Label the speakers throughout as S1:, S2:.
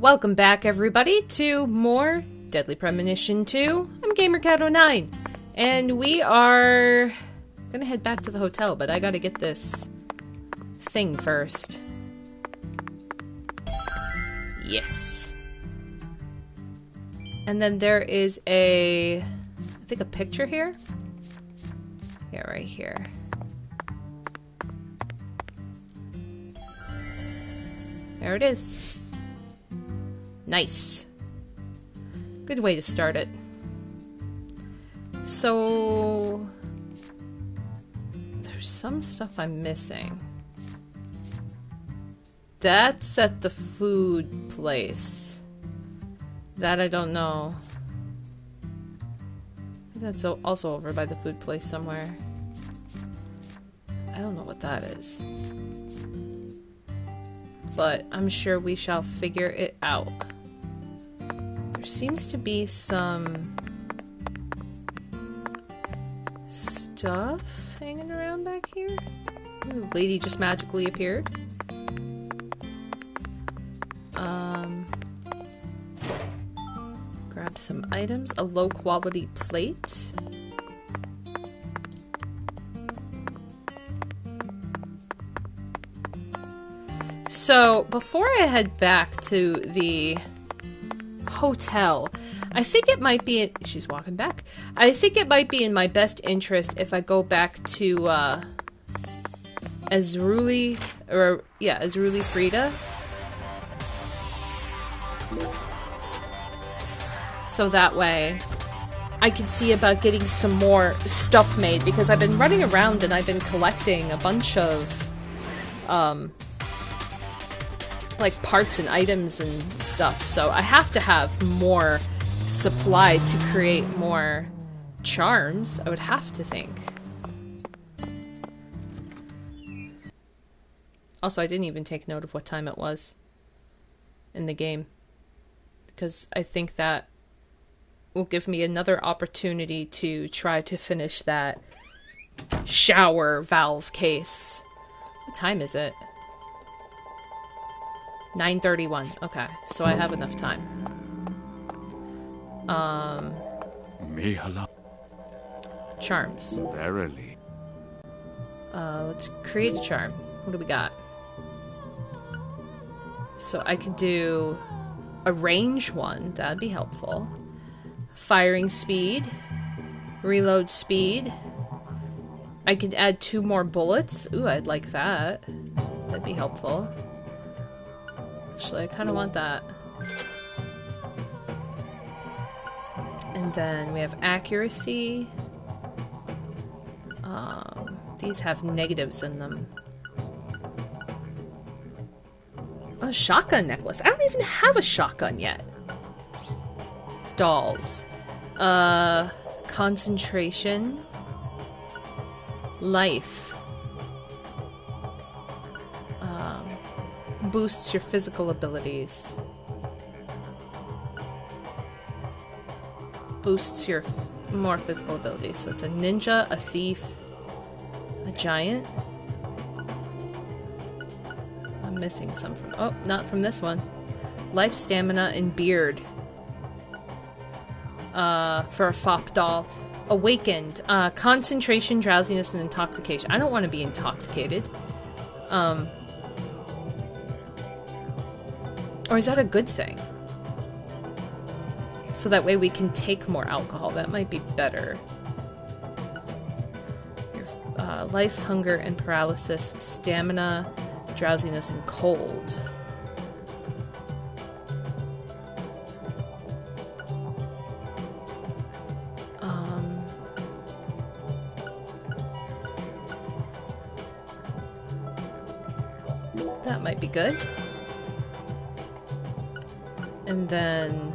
S1: Welcome back, everybody, to more Deadly Premonition 2. I'm GamerCat09, and we are gonna head back to the hotel, but I gotta get this thing first. Yes. And then there is I think a picture here? Yeah, right here. There it is. Nice. Good way to start it. So there's some stuff I'm missing. That's at the food place. That I don't know. That's also over by the food place somewhere. I don't know what that is. But I'm sure we shall figure it out. There seems to be some stuff hanging around back here. Ooh, the lady just magically appeared. Grab some items. A low quality plate. So, before I head back to the hotel, I think it might be she's walking back. I think it might be in my best interest if I go back to Azruli Frida. So that way I can see about getting some more stuff made, because I've been running around and I've been collecting a bunch of like parts and items and stuff, so I have to have more supply to create more charms, I would have to think. Also, I didn't even take note of what time it was in the game, because I think that will give me another opportunity to try to finish that shower valve case. What time is it? 9:31. Okay, so I have enough time. Charms.
S2: Verily.
S1: Let's create a charm. What do we got? So I could do a range one. That'd be helpful. Firing speed. Reload speed. I could add 2 more bullets. Ooh, I'd like that. That'd be helpful. Actually, I kind of want that. And then we have accuracy. These have negatives in them. A shotgun necklace. I don't even have a shotgun yet. Dolls. Concentration. Life. Boosts your physical abilities. Boosts your more physical abilities. So it's a ninja, a thief, a giant. I'm missing some from... Oh, not from this one. Life, stamina, and beard. For a fop doll. Awakened. Concentration, drowsiness, and intoxication. I don't want to be intoxicated. Or is that a good thing? So that way we can take more alcohol. That might be better. Your life, hunger, and paralysis, stamina, drowsiness, and cold. That might be good. And then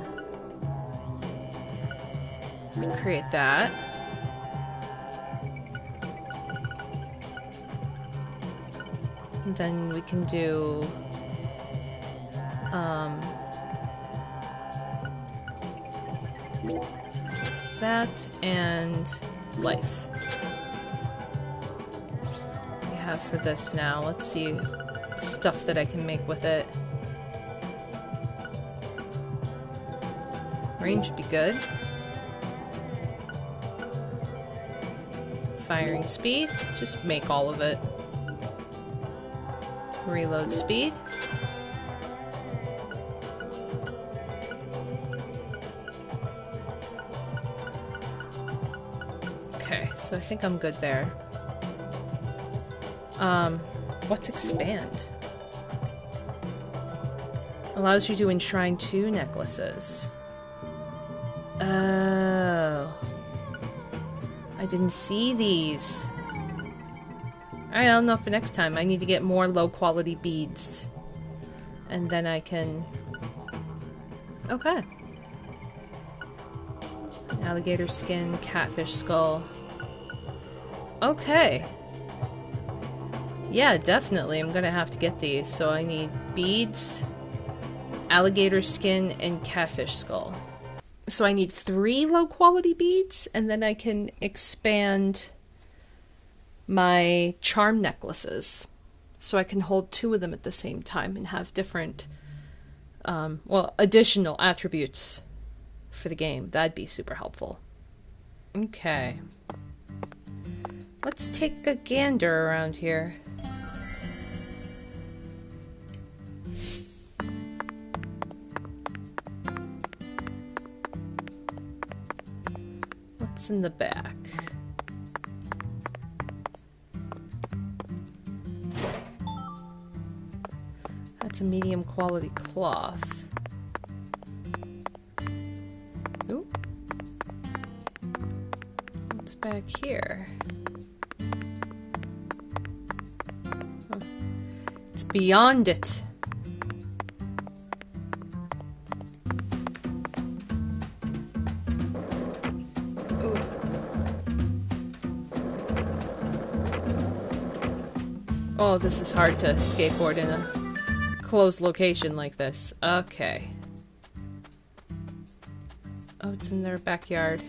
S1: create that. And then we can do that and life. We have for this now. Let's see stuff that I can make with it. Range would be good. Firing speed. Just make all of it. Reload speed. Okay, so I think I'm good there. What's expand? Allows you to enshrine 2 necklaces. Oh. I didn't see these. Alright, I don't know for next time. I need to get more low quality beads. And then I can... Okay. Alligator skin, catfish skull. Okay. Yeah, definitely. I'm gonna have to get these. So I need beads, alligator skin, and catfish skull. So I need 3 low quality beads, and then I can expand my charm necklaces. So I can hold 2 of them at the same time and have different, well, additional attributes for the game. That'd be super helpful. Okay. Let's take a gander around here. What's in the back? That's a medium quality cloth. Ooh. What's back here? Oh. It's beyond it. Oh, this is hard to skateboard in a closed location like this. Okay. Oh, it's in their backyard.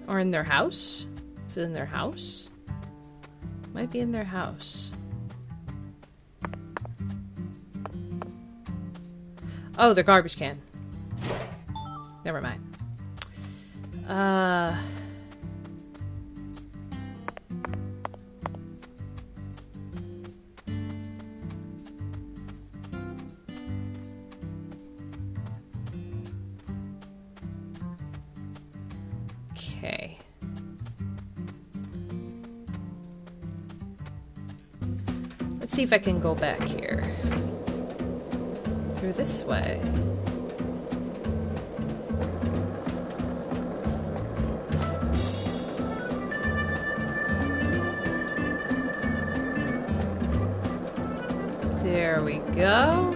S1: Or in their house? Is it in their house? Might be in their house. Oh, their garbage can. Never mind. Okay. Let's see if I can go back here. Through this way. There we go.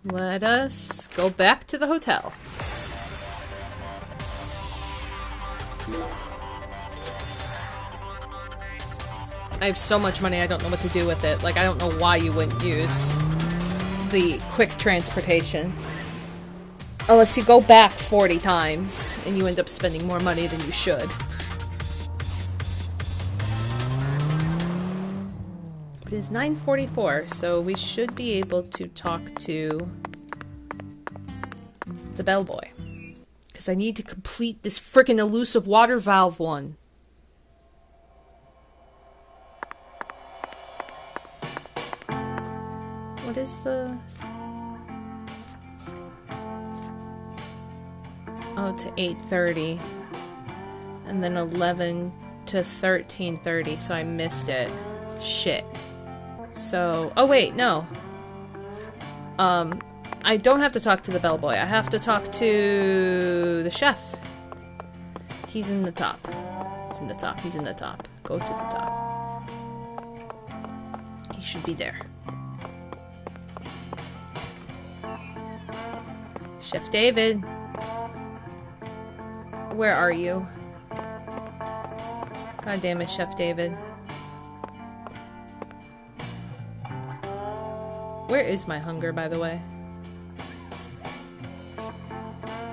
S1: Let us go back to the hotel. I have so much money, I don't know what to do with it. Like, I don't know why you wouldn't use the quick transportation. Unless you go back 40 times and you end up spending more money than you should. It is 9:44, so we should be able to talk to the bellboy. Because I need to complete this frickin' elusive water valve one. What is the... Oh, to 8:30. And then 11 to 13:30, so I missed it. Shit. So... Oh, wait, no. I don't have to talk to the bellboy. I have to talk to the chef. He's in the top. He's in the top. He's in the top. Go to the top. He should be there. Chef David. Where are you? God damn it, Chef David. Where is my hunger, by the way?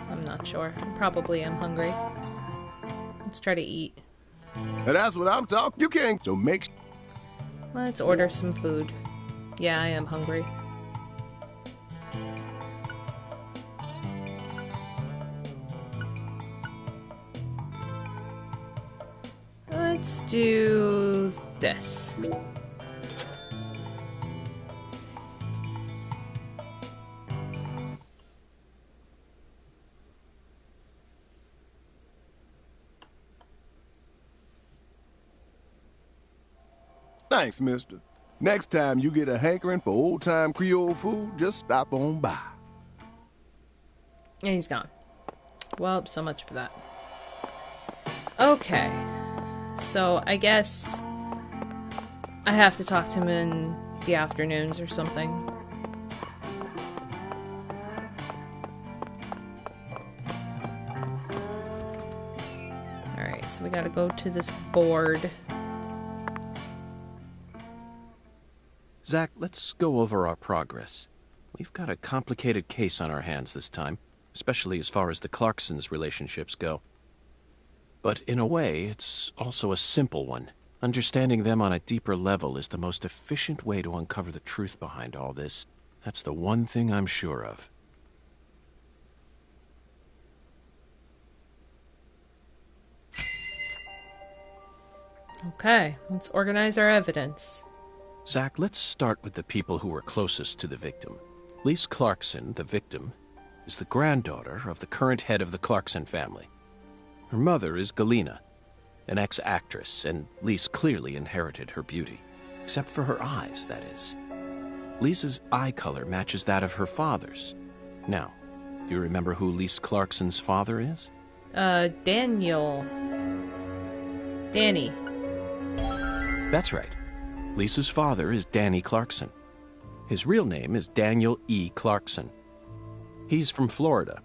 S1: I'm not sure. Probably am hungry. Let's try to eat.
S2: That's what I'm talking. You can't. So make.
S1: Let's order some food. Yeah, I am hungry. Let's do this.
S2: Thanks, mister. Next time you get a hankering for old-time Creole food, just stop on by.
S1: And he's gone. Well, so much for that. Okay. So, I guess I have to talk to him in the afternoons or something. Alright, so we gotta go to this board.
S3: Zach, let's go over our progress. We've got a complicated case on our hands this time, especially as far as the Clarksons' relationships go. But in a way, it's also a simple one. Understanding them on a deeper level is the most efficient way to uncover the truth behind all this. That's the one thing I'm sure of.
S1: Okay, let's organize our evidence.
S3: Zach, let's start with the people who were closest to the victim. Lise Clarkson, the victim, is the granddaughter of the current head of the Clarkson family. Her mother is Galena, an ex-actress, and Lise clearly inherited her beauty. Except for her eyes, that is. Lisa's eye color matches that of her father's. Now, do you remember who Lise Clarkson's father is?
S1: Danny.
S3: That's right. Lisa's father is Danny Clarkson. His real name is Daniel E. Clarkson. He's from Florida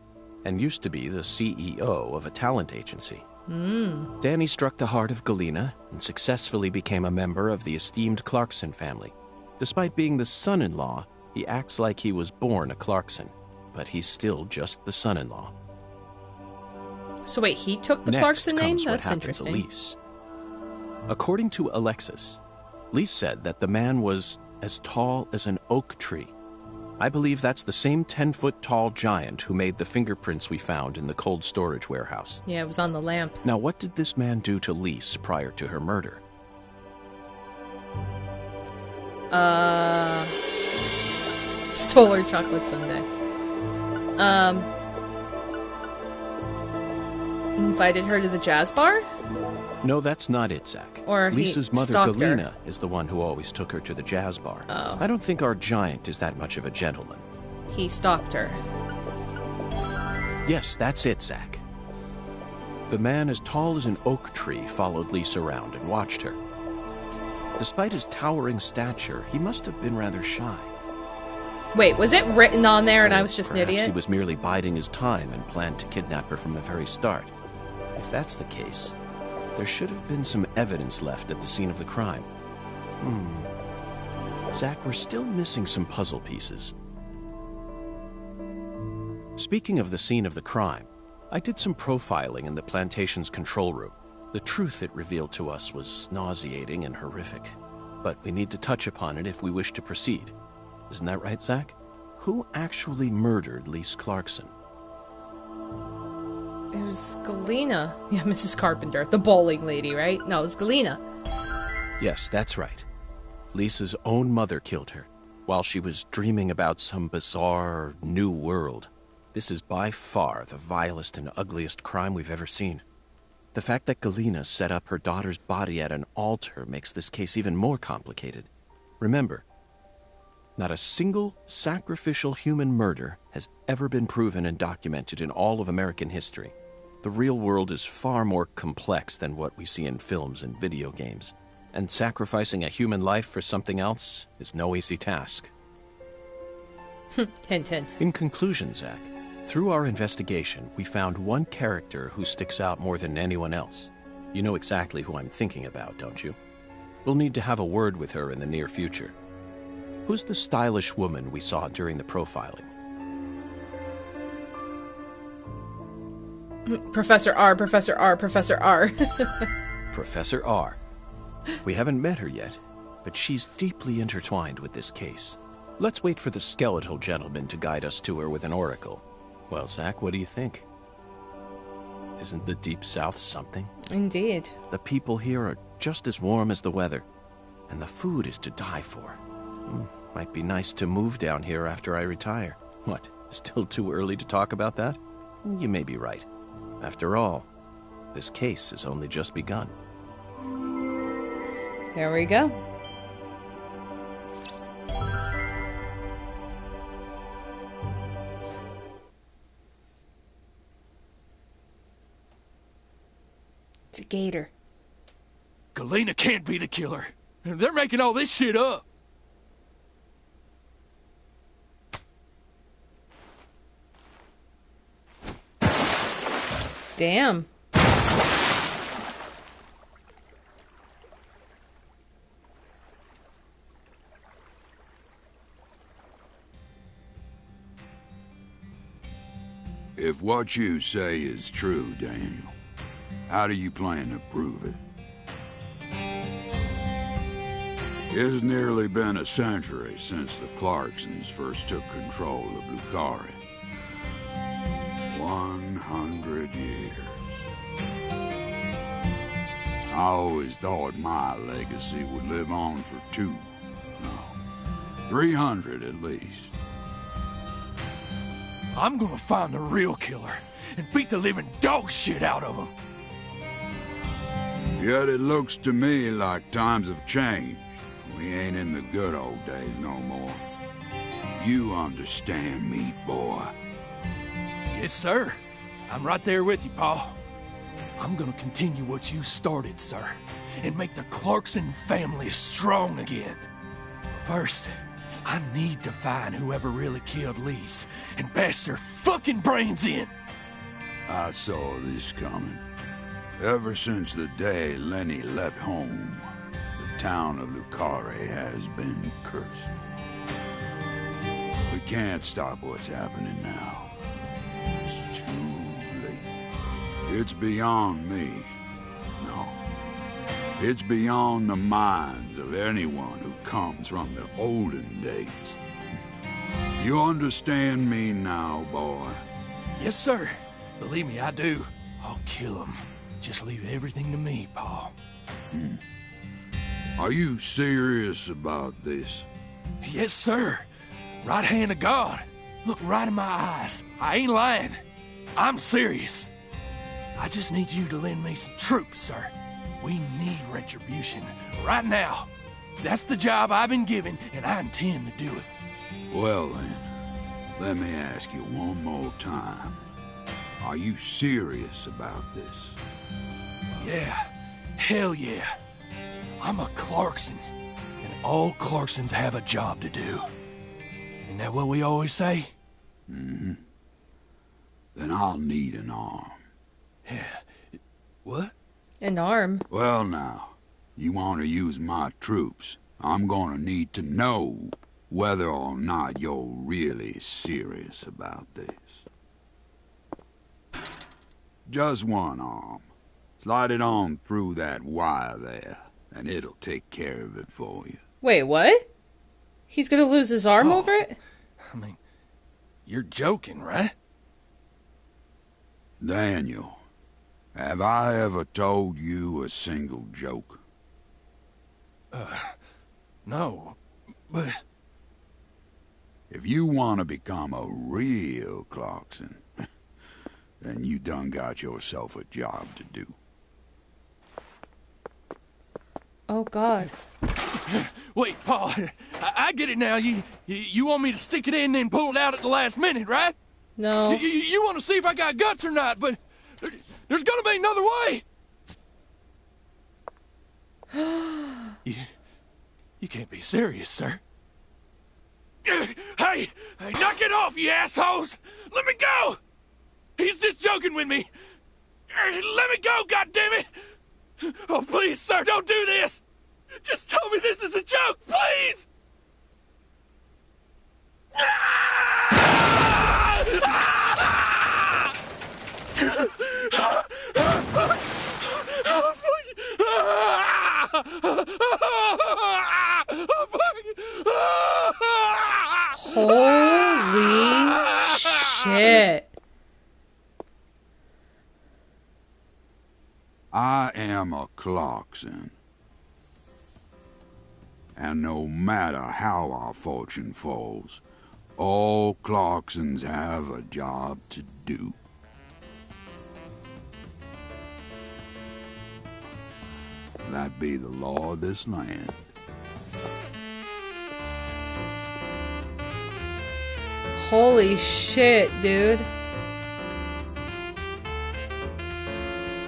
S3: and used to be the CEO of a talent agency. Danny struck the heart of Galena and successfully became a member of the esteemed Clarkson family. Despite being the son-in-law, he acts like he was born a Clarkson, but he's still just the son-in-law.
S1: So wait, he took the
S3: Next
S1: Clarkson name?
S3: comes what
S1: That's
S3: happened
S1: interesting.
S3: to Lise. According to Alexis, Lise said that the man was as tall as an oak tree. I believe that's the same 10-foot-tall giant who made the fingerprints we found in the cold storage warehouse.
S1: Yeah, it was on the lamp.
S3: Now, what did this man do to Lise prior to her murder?
S1: Stole her chocolate sundae. Invited her to the jazz bar?
S3: No, that's not it, Zach.
S1: Or he
S3: Lisa's mother,
S1: stalked her.
S3: Galena, is the one who always took her to the jazz bar.
S1: Oh.
S3: I don't think our giant is that much of a gentleman.
S1: He stalked her.
S3: Yes, that's it, Zach. The man as tall as an oak tree followed Lisa around and watched her. Despite his towering stature, he must have been rather shy.
S1: Wait, was it written on there and I was just an
S3: Perhaps
S1: idiot?
S3: he was merely biding his time and planned to kidnap her from the very start. If that's the case, there should have been some evidence left at the scene of the crime. Zach, we're still missing some puzzle pieces. Speaking of the scene of the crime, I did some profiling in the plantation's control room. The truth it revealed to us was nauseating and horrific, but we need to touch upon it if we wish to proceed. Isn't that right, Zach? Who actually murdered Lise Clarkson?
S1: It was Galena. Yeah, Mrs. Carpenter. The bowling lady, right? No, it was Galena.
S3: Yes, that's right. Lisa's own mother killed her, while she was dreaming about some bizarre new world. This is by far the vilest and ugliest crime we've ever seen. The fact that Galena set up her daughter's body at an altar makes this case even more complicated. Remember, not a single sacrificial human murder has ever been proven and documented in all of American history. The real world is far more complex than what we see in films and video games, and sacrificing a human life for something else is no easy task.
S1: Hint, hint.
S3: In conclusion, Zach, through our investigation, we found one character who sticks out more than anyone else. You know exactly who I'm thinking about, don't you? We'll need to have a word with her in the near future. Who's the stylish woman we saw during the profiling?
S1: Professor R, Professor R, Professor R.
S3: Professor R. We haven't met her yet, but she's deeply intertwined with this case. Let's wait for the skeletal gentleman to guide us to her with an oracle. Well, Zach, what do you think? Isn't the Deep South something?
S1: Indeed.
S3: The people here are just as warm as the weather, and the food is to die for. Might be nice to move down here after I retire. What, still too early to talk about that? You may be right. After all, this case has only just begun.
S1: Here we go. It's a gator.
S4: Galena can't be the killer. They're making all this shit up.
S1: Damn.
S5: If what you say is true, Daniel, how do you plan to prove it? It's nearly been a century since the Clarksons first took control of Carre. 100 years. I always thought my legacy would live on for 300 at least.
S4: I'm gonna find the real killer and beat the living dog shit out of him.
S5: Yet it looks to me like times have changed. We ain't in the good old days no more. You understand me, boy.
S4: Yes, sir. I'm right there with you, Paul. I'm gonna continue what you started, sir, and make the Clarkson family strong again. First, I need to find whoever really killed Lise and bash their fucking brains in.
S5: I saw this coming. Ever since the day Lenny left home, the town of Carre has been cursed. We can't stop what's happening now. It's too late. It's beyond me. No. It's beyond the minds of anyone who comes from the olden days. You understand me now, boy?
S4: Yes, sir. Believe me, I do. I'll kill him. Just leave everything to me, Paul.
S5: Are you serious about this?
S4: Yes, sir. Right hand of God. Look right in my eyes. I ain't lying. I'm serious. I just need you to lend me some troops, sir. We need retribution right now. That's the job I've been given, and I intend to do it.
S5: Well then, let me ask you one more time. Are you serious about this?
S4: Yeah. Hell yeah. I'm a Clarkson, and all Clarksons have a job to do. Isn't that what we always say?
S5: Mm-hmm. Then I'll need an arm.
S4: Yeah. What?
S1: An arm.
S5: Well now, you want to use my troops, I'm gonna need to know whether or not you're really serious about this. Just one arm. Slide it on through that wire there, and it'll take care of it for you.
S1: Wait, what? He's gonna lose his arm over it?
S4: I mean, you're joking, right?
S5: Daniel, have I ever told you a single joke?
S4: No, but...
S5: If you want to become a real Clarkson, then you done got yourself a job to do.
S1: Oh, God.
S4: Wait, Paul, I get it now. You want me to stick it in and pull it out at the last minute, right?
S1: No.
S4: You want to see if I got guts or not, but there's gonna be another way. You can't be serious, sir. Hey, knock it off, you assholes! Let me go! He's just joking with me. Let me go, goddammit! Oh, please, sir, don't do this! Just tell me this is a joke, please!
S1: Holy shit.
S5: I am a Clarkson. And no matter how our fortune falls, all Clarksons have a job to do. That be the law of this land.
S1: Holy shit, dude.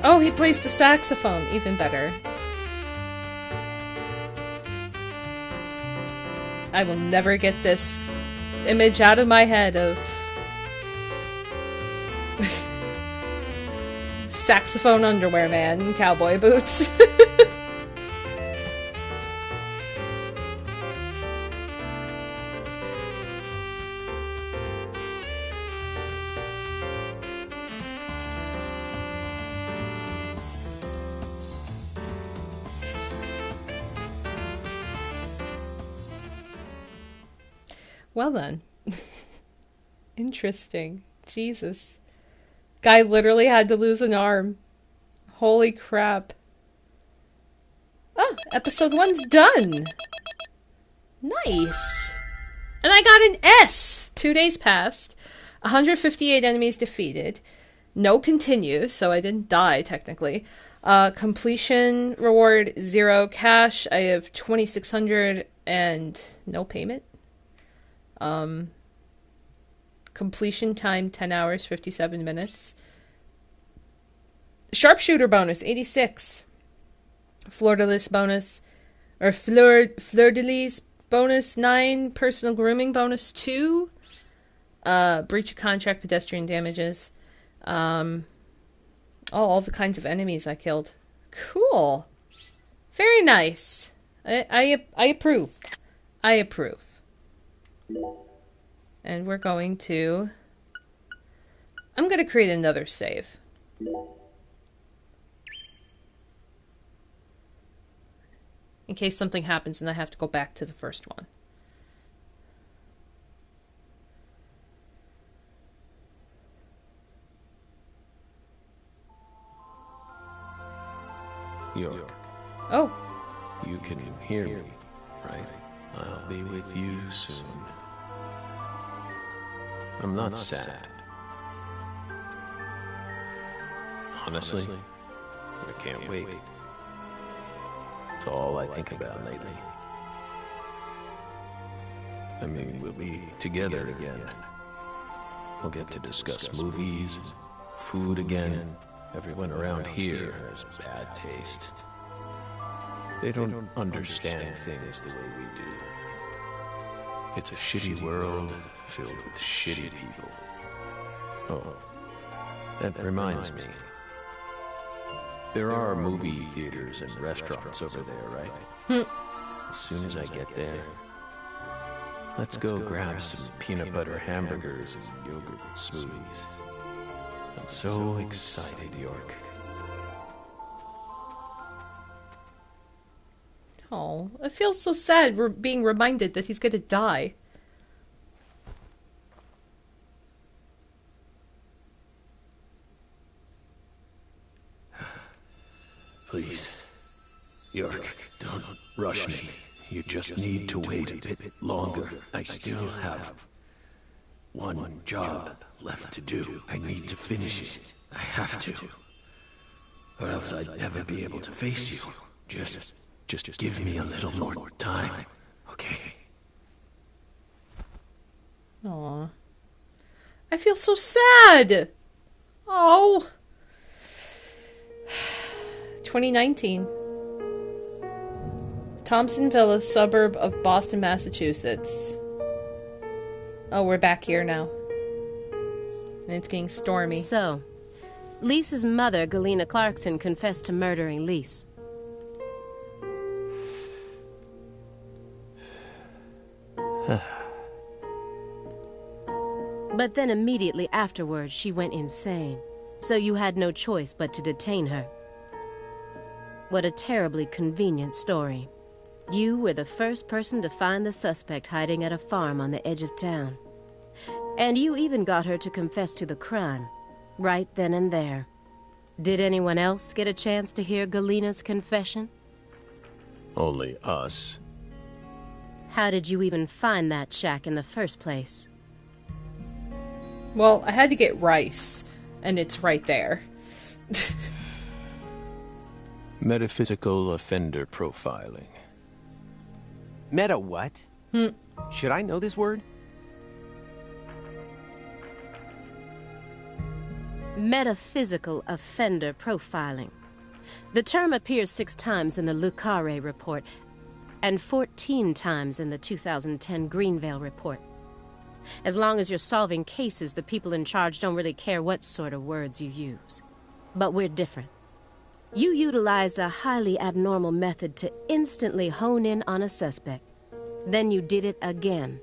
S1: Oh, he plays the saxophone. Even better. I will never get this image out of my head of saxophone underwear man in cowboy boots. Well then. Interesting. Jesus. Guy literally had to lose an arm. Holy crap. Oh, episode 1's done. Nice. And I got an S. 2 days passed. 158 enemies defeated. No continue, so I didn't die technically. Completion reward 0 cash. I have 2,600 and no payment. Completion time 10 hours 57 minutes. Sharpshooter bonus 86. Fleur de lis bonus or fleur de lis bonus 9. Personal grooming bonus 2. Breach of contract, pedestrian damages. All the kinds of enemies I killed. Cool. Very nice. I approve. I approve. And we're going to... I'm going to create another save. In case something happens and I have to go back to the first one.
S3: York.
S1: Oh.
S3: You can hear me, right? I'll be with you soon. I'm not sad. Honestly, I can't wait. It's all I think about lately. I mean, we'll be together again. We'll get to discuss movies, food again. Everyone around here has bad taste. They don't understand things the way we do. It's a shitty world filled with shitty people. Oh, that reminds me. There are movie theaters and restaurants over there, right? As soon as I get there, let's go grab some peanut butter hamburgers and yogurt smoothies. I'm so excited, York.
S1: Oh, I feel so sad being reminded that he's going to die.
S3: Please, York, don't rush me. You just need to wait a bit longer. I still have one job left to do. I need to finish it. I have to. Or else I'd never be able to face you. Just give me a little more time, okay?
S1: Aw. I feel so sad! Oh! 2019. Thompsonville, a suburb of Boston, Massachusetts. Oh, we're back here now. And it's getting stormy.
S6: So, Lisa's mother, Galena Clarkson, confessed to murdering Lise. But then immediately afterwards, she went insane. So you had no choice but to detain her. What a terribly convenient story. You were the first person to find the suspect hiding at a farm on the edge of town. And you even got her to confess to the crime, right then and there. Did anyone else get a chance to hear Galena's confession?
S3: Only us.
S6: How did you even find that shack in the first place?
S1: Well, I had to get rice, and it's right there.
S3: Metaphysical offender profiling.
S7: Meta what? Should I know this word?
S6: Metaphysical offender profiling. The term appears 6 times in the Le Carre report and 14 times in the 2010 Greenvale report. As long as you're solving cases, the people in charge don't really care what sort of words you use. But we're different. You utilized a highly abnormal method to instantly hone in on a suspect. Then you did it again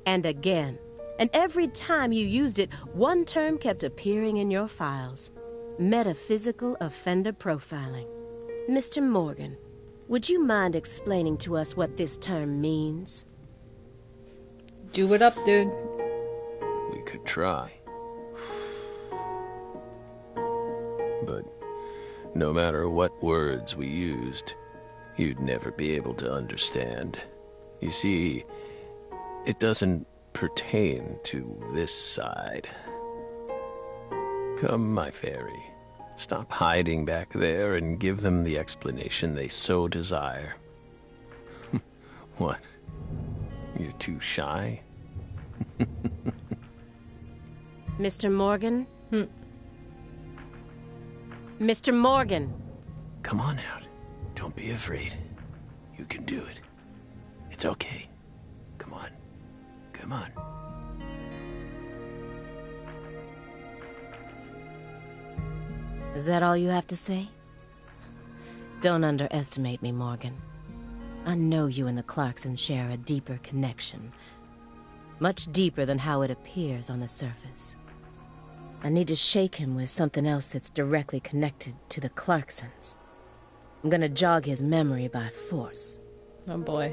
S6: and again. And every time you used it, one term kept appearing in your files. Metaphysical offender profiling. Mr. Morgan, would you mind explaining to us what this term means?
S1: Do it up, dude.
S3: We could try. But no matter what words we used, you'd never be able to understand. You see, it doesn't pertain to this side. Come, my fairy. Stop hiding back there and give them the explanation they so desire. What? You're too shy?
S6: Mr. Morgan? Mr. Morgan!
S3: Come on out. Don't be afraid. You can do it. It's okay. Come on. Come on.
S6: Is that all you have to say? Don't underestimate me, Morgan. I know you and the Clarkson share a deeper connection. Much deeper than how it appears on the surface. I need to shake him with something else that's directly connected to the Clarksons. I'm gonna jog his memory by force.
S1: Oh boy.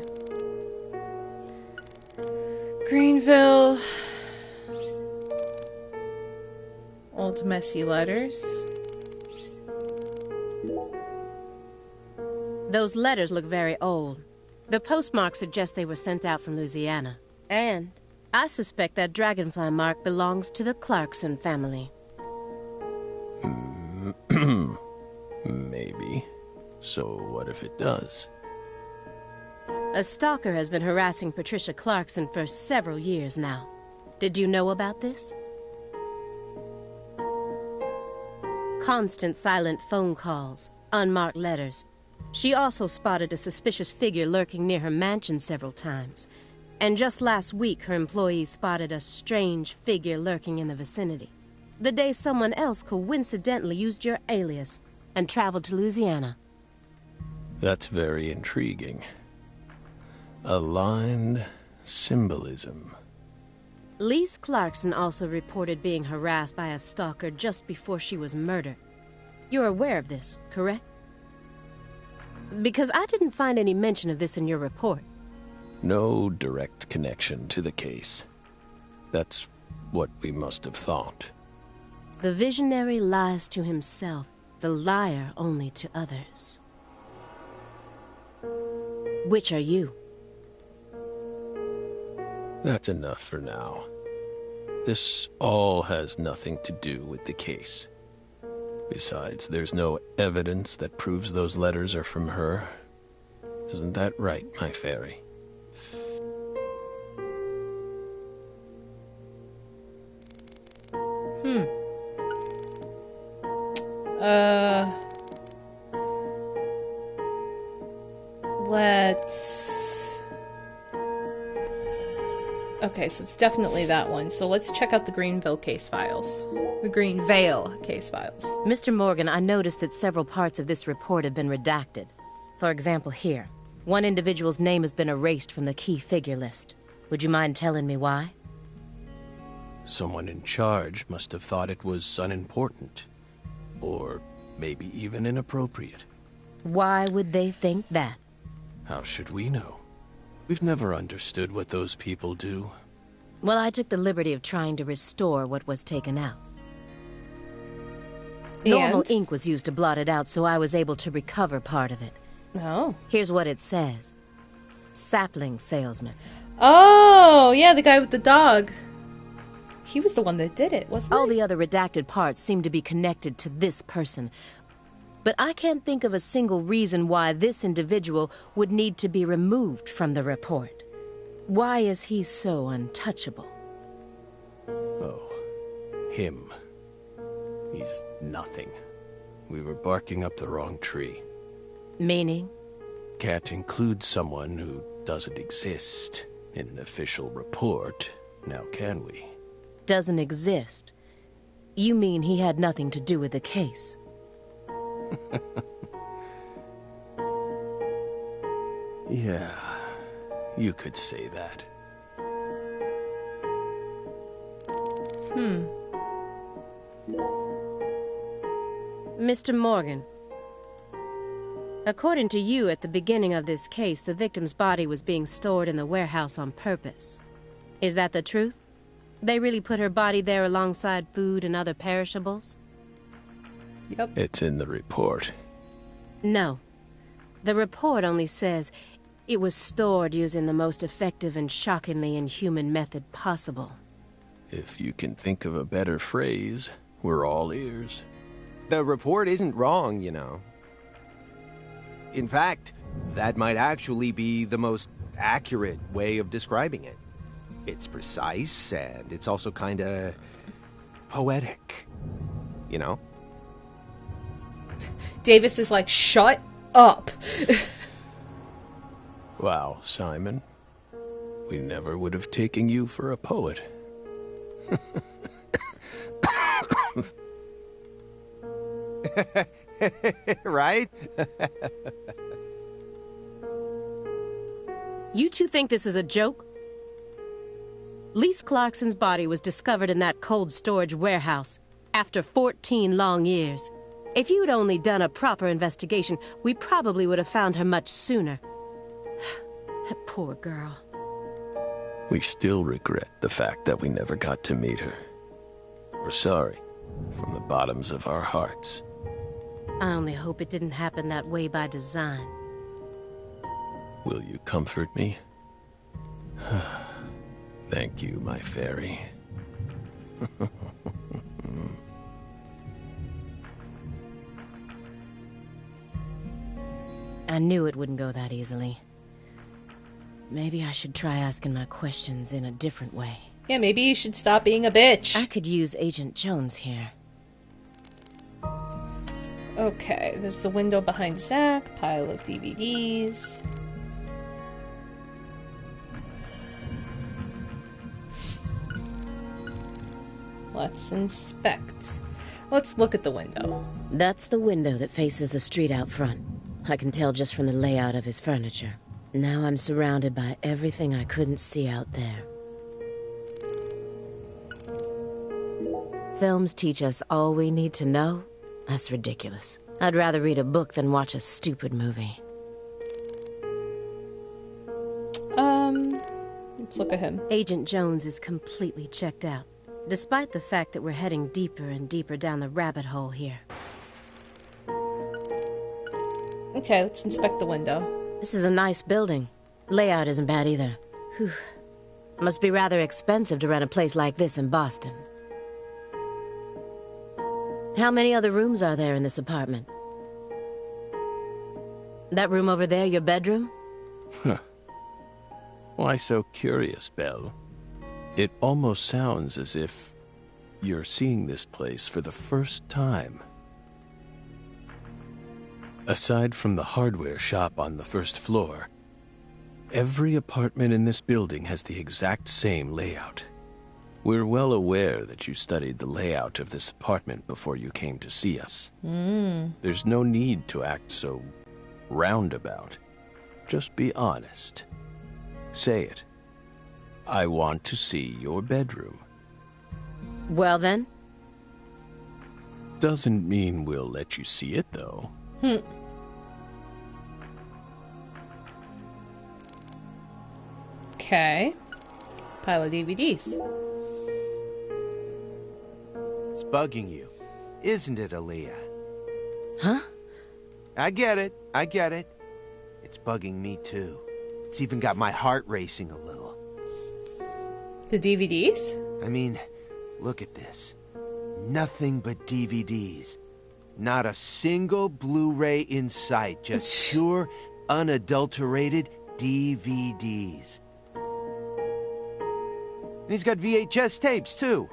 S1: Greenville. Old messy letters.
S6: Those letters look very old. The postmark suggests they were sent out from Louisiana. And I suspect that dragonfly mark belongs to the Clarkson family.
S3: Maybe. So what if it does?
S6: A stalker has been harassing Patricia Clarkson for several years now. Did you know about this? Constant silent phone calls, unmarked letters. She also spotted a suspicious figure lurking near her mansion several times. And just last week, her employees spotted a strange figure lurking in the vicinity. The day someone else coincidentally used your alias and traveled to Louisiana.
S3: That's very intriguing. Aligned symbolism.
S6: Lise Clarkson also reported being harassed by a stalker just before she was murdered. You're aware of this, correct? Because I didn't find any mention of this in your report.
S3: No direct connection to the case. That's what we must have thought.
S6: The visionary lies to himself, the liar only to others. Which are you?
S3: That's enough for now. This all has nothing to do with the case. Besides, there's no evidence that proves those letters are from her. Isn't that right, my fairy?
S1: Let's... Okay, so it's definitely that one. So let's check out the Greenville case files. The Greenvale case files.
S6: Mr. Morgan, I noticed that several parts of this report have been redacted. For example, here. One individual's name has been erased from the key figure list. Would you mind telling me why?
S3: Someone in charge must have thought it was unimportant. Or maybe even inappropriate.
S6: Why would they think that?
S3: How should we know? We've never understood what those people do.
S6: Well, I took the liberty of trying to restore what was taken out. Normal ink was used to blot it out, so I was able to recover part of it.
S1: Oh.
S6: Here's what it says. Sapling salesman.
S1: Oh, yeah, the guy with the dog. He was the one that did it, wasn't he?
S6: All the other redacted parts seem to be connected to this person. But I can't think of a single reason why this individual would need to be removed from the report. Why is he so untouchable?
S3: Oh, him. He's nothing. We were barking up the wrong tree.
S6: Meaning?
S3: Can't include someone who doesn't exist in an official report, now can we?
S6: Doesn't exist? You mean he had nothing to do with the case?
S3: Yeah, you could say that.
S6: Mr. Morgan, according to you, at the beginning of this case, the victim's body was being stored in the warehouse on purpose. Is that the truth? They really put her body there alongside food and other perishables?
S1: Yep.
S3: It's in the report.
S6: No. The report only says it was stored using the most effective and shockingly inhuman method possible.
S3: If you can think of a better phrase, we're all ears.
S7: The report isn't wrong, you know. In fact, that might actually be the most accurate way of describing it. It's precise, and it's also kinda poetic, you know?
S1: Davis is like, shut up.
S3: Wow, Simon. We never would have taken you for a poet.
S7: Right?
S6: You two think this is a joke? Lise Clarkson's body was discovered in that cold storage warehouse after 14 long years. If you'd only done a proper investigation, we probably would have found her much sooner. That poor girl.
S3: We still regret the fact that we never got to meet her. We're sorry, from the bottoms of our hearts.
S6: I only hope it didn't happen that way by design.
S3: Will you comfort me? Thank you, my fairy.
S6: I knew it wouldn't go that easily. Maybe I should try asking my questions in a different way.
S1: Yeah, maybe you should stop being a bitch.
S6: I could use Agent Jones here.
S1: Okay, there's the window behind Zach, pile of DVDs. Let's inspect. Let's look at the window.
S6: That's the window that faces the street out front. I can tell just from the layout of his furniture. Now I'm surrounded by everything I couldn't see out there. Films teach us all we need to know? That's ridiculous. I'd rather read a book than watch a stupid movie.
S1: Let's look at him.
S6: Agent Jones is completely checked out, despite the fact that we're heading deeper and deeper down the rabbit hole here.
S1: Okay, let's inspect the window.
S6: This is a nice building. Layout isn't bad either. Whew. Must be rather expensive to rent a place like this in Boston. How many other rooms are there in this apartment? That room over there, your bedroom?
S3: Why so curious, Belle? It almost sounds as if you're seeing this place for the first time. Aside from the hardware shop on the first floor, every apartment in this building has the exact same layout. We're well aware that you studied the layout of this apartment before you came to see us. There's no need to act so roundabout. Just be honest. Say it. I want to see your bedroom.
S6: Well then?
S3: Doesn't mean we'll let you see it, though.
S1: Okay. Pile of DVDs.
S7: It's bugging you, isn't it, Aaliyah?
S6: Huh?
S7: I get it. It's bugging me, too. It's even got my heart racing a little.
S1: The DVDs?
S7: I mean, look at this. Nothing but DVDs. Not a single Blu-ray in sight. Just pure, unadulterated DVDs. And he's got VHS tapes, too.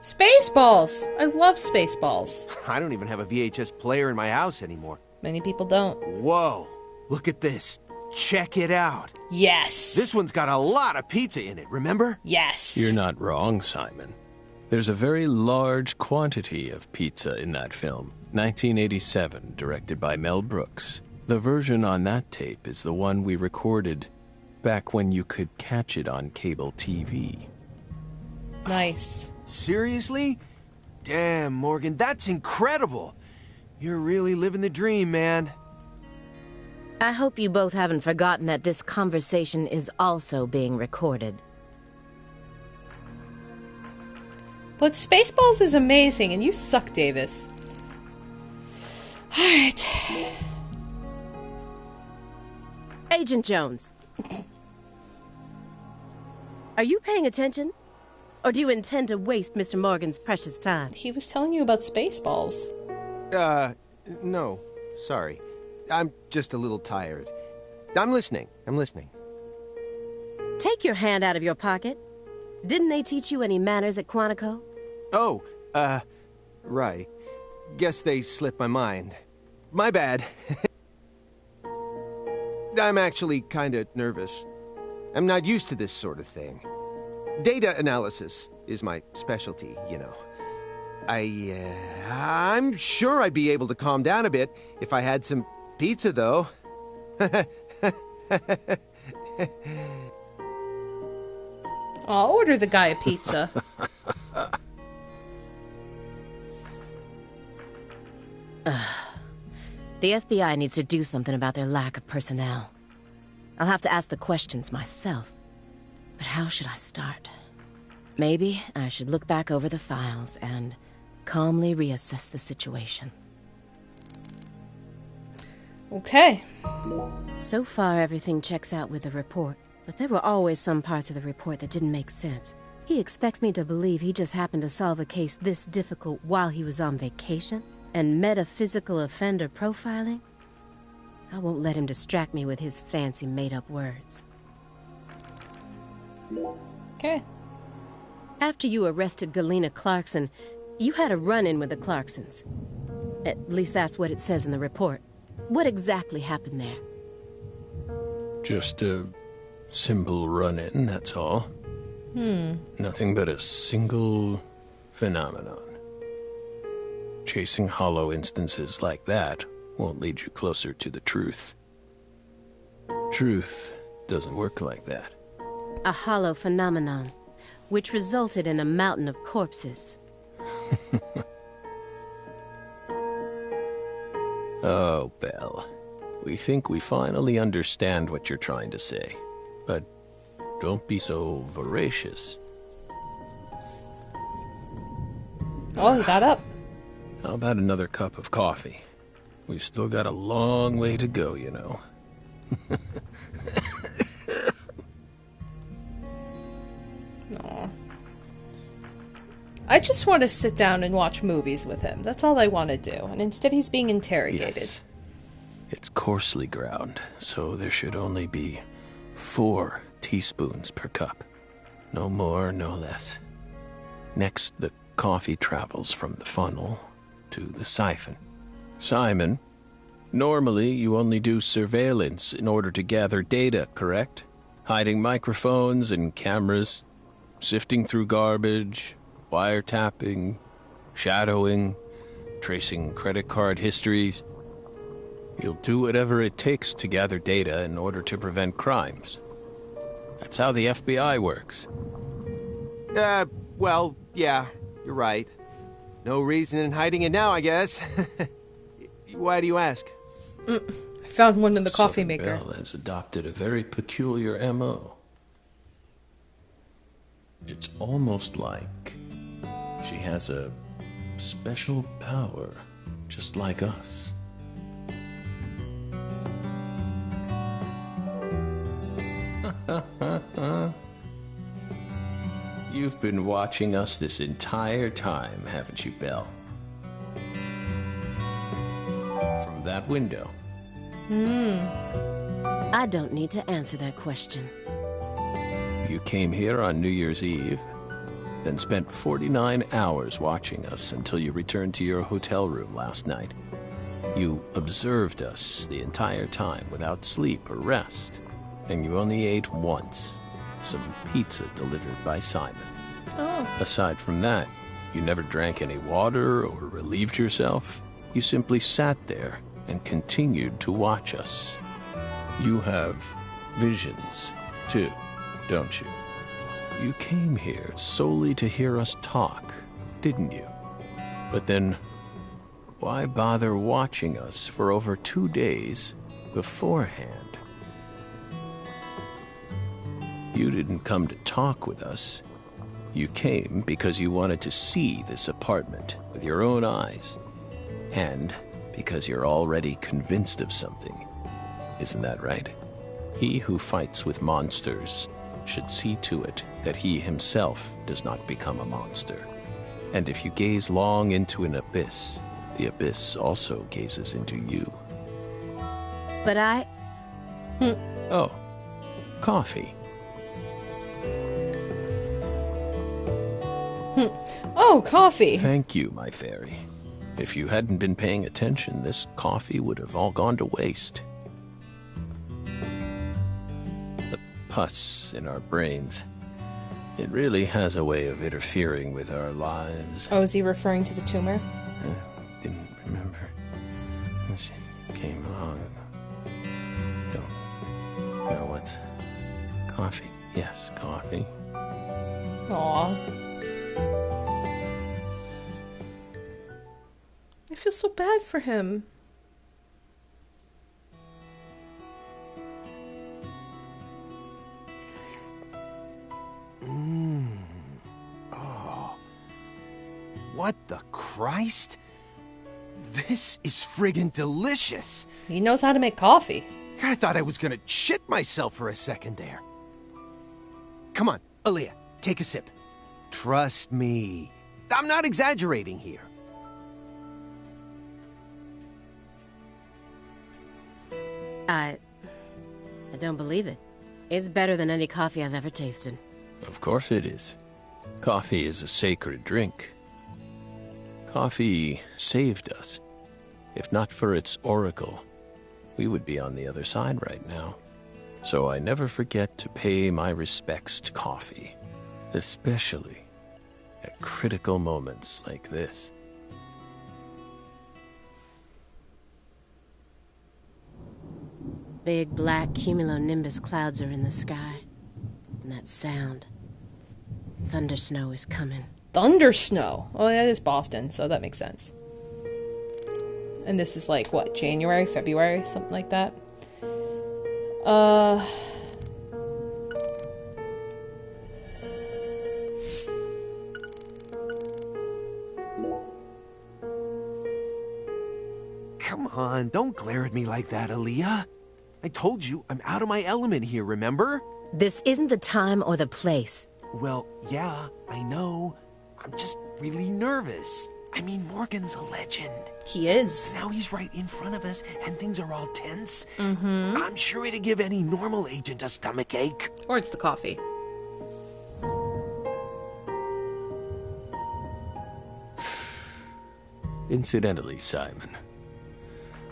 S1: Spaceballs! I love Spaceballs.
S7: I don't even have a VHS player in my house anymore.
S1: Many people don't.
S7: Whoa, look at this. Check it out.
S1: Yes!
S7: This one's got a lot of pizza in it, remember?
S1: Yes!
S3: You're not wrong, Simon. There's a very large quantity of pizza in that film. 1987, directed by Mel Brooks. The version on that tape is the one we recorded back when you could catch it on cable TV.
S1: Nice.
S7: Seriously? Damn, Morgan, that's incredible. You're really living the dream, man.
S6: I hope you both haven't forgotten that this conversation is also being recorded.
S1: But Spaceballs is amazing, and you suck, Davis. Alright.
S6: Agent Jones. Are you paying attention? Or do you intend to waste Mr. Morgan's precious time?
S1: He was telling you about Spaceballs.
S7: No. Sorry. I'm just a little tired. I'm listening.
S6: Take your hand out of your pocket. Didn't they teach you any manners at Quantico?
S7: Oh, right. Guess they slipped my mind. My bad. I'm actually kinda nervous. I'm not used to this sort of thing. Data analysis is my specialty, you know. I'm sure I'd be able to calm down a bit if I had some pizza, though.
S1: I'll order the guy a pizza.
S6: The FBI needs to do something about their lack of personnel. I'll have to ask the questions myself. But how should I start? Maybe I should look back over the files and calmly reassess the situation.
S1: Okay.
S6: So far, everything checks out with the report, but there were always some parts of the report that didn't make sense. He expects me to believe he just happened to solve a case this difficult while he was on vacation? And metaphysical offender profiling? I won't let him distract me with his fancy made-up words.
S1: Okay.
S6: After you arrested Galena Clarkson, you had a run-in with the Clarksons. At least that's what it says in the report. What exactly happened there?
S3: Just a simple run-in, that's all. Nothing but a single phenomenon. Chasing hollow instances like that won't lead you closer to the truth. Truth doesn't work like that.
S6: A hollow phenomenon, which resulted in a mountain of corpses.
S3: Oh, Belle. We think we finally understand what you're trying to say. But don't be so voracious.
S1: Oh, he got up.
S3: How about another cup of coffee? We've still got a long way to go, you know.
S1: Aw. I just want to sit down and watch movies with him. That's all I want to do. And instead he's being interrogated.
S3: Yes. It's coarsely ground, so there should only be 4 teaspoons per cup. No more, no less. Next, the coffee travels from the funnel to the siphon. Simon, normally you only do surveillance in order to gather data, correct? Hiding microphones and cameras, sifting through garbage, wiretapping, shadowing, tracing credit card histories. You'll do whatever it takes to gather data in order to prevent crimes. That's how the FBI works.
S7: Well, yeah, you're right. No reason in hiding it now, I guess. Why do you ask?
S1: I found one in the coffee
S3: Southern
S1: maker.
S3: Belle has adopted a very peculiar M.O. It's almost like she has a special power, just like us. You've been watching us this entire time, haven't you, Belle? From that window.
S6: I don't need to answer that question.
S3: You came here on New Year's Eve, then spent 49 hours watching us until you returned to your hotel room last night. You observed us the entire time without sleep or rest, and you only ate once, some pizza delivered by Simon.
S1: Oh.
S3: Aside from that, you never drank any water or relieved yourself. You simply sat there and continued to watch us. You have visions, too, don't you? You came here solely to hear us talk, didn't you? But then, why bother watching us for over 2 days beforehand? You didn't come to talk with us. You came because you wanted to see this apartment with your own eyes. And because you're already convinced of something. Isn't that right? He who fights with monsters should see to it that he himself does not become a monster. And if you gaze long into an abyss, the abyss also gazes into you.
S6: But I...
S3: Oh, coffee.
S1: Oh, coffee.
S3: Thank you, my fairy. If you hadn't been paying attention, this coffee would have all gone to waste. The pus in our brains. It really has a way of interfering with our lives.
S1: Oh, is he referring to the tumor?
S3: Didn't remember. She came along. Don't know what's... Coffee. Yes, coffee.
S1: Aw. I feel so bad for him.
S7: Oh. What the Christ? This is friggin' delicious.
S1: He knows how to make coffee.
S7: I thought I was gonna shit myself for a second there. Come on, Aaliyah, take a sip. Trust me. I'm not exaggerating here.
S6: I don't believe it. It's better than any coffee I've ever tasted.
S3: Of course it is. Coffee is a sacred drink. Coffee saved us. If not for its oracle, we would be on the other side right now. So I never forget to pay my respects to coffee, especially at critical moments like this.
S6: Big black cumulonimbus clouds are in the sky. And that sound. Thunder snow is coming.
S1: Thunder snow. Oh, yeah, it's Boston, so that makes sense. And this is like, what, January, February, something like that?
S7: Come on, don't glare at me like that, Aaliyah. I told you, I'm out of my element here, remember?
S6: This isn't the time or the place.
S7: Well, yeah, I know. I'm just really nervous. I mean, Morgan's a legend.
S1: He is.
S7: Now he's right in front of us, and things are all tense.
S1: Mm-hmm.
S7: I'm sure it'd give any normal agent a stomachache.
S1: Or it's the coffee.
S3: Incidentally, Simon,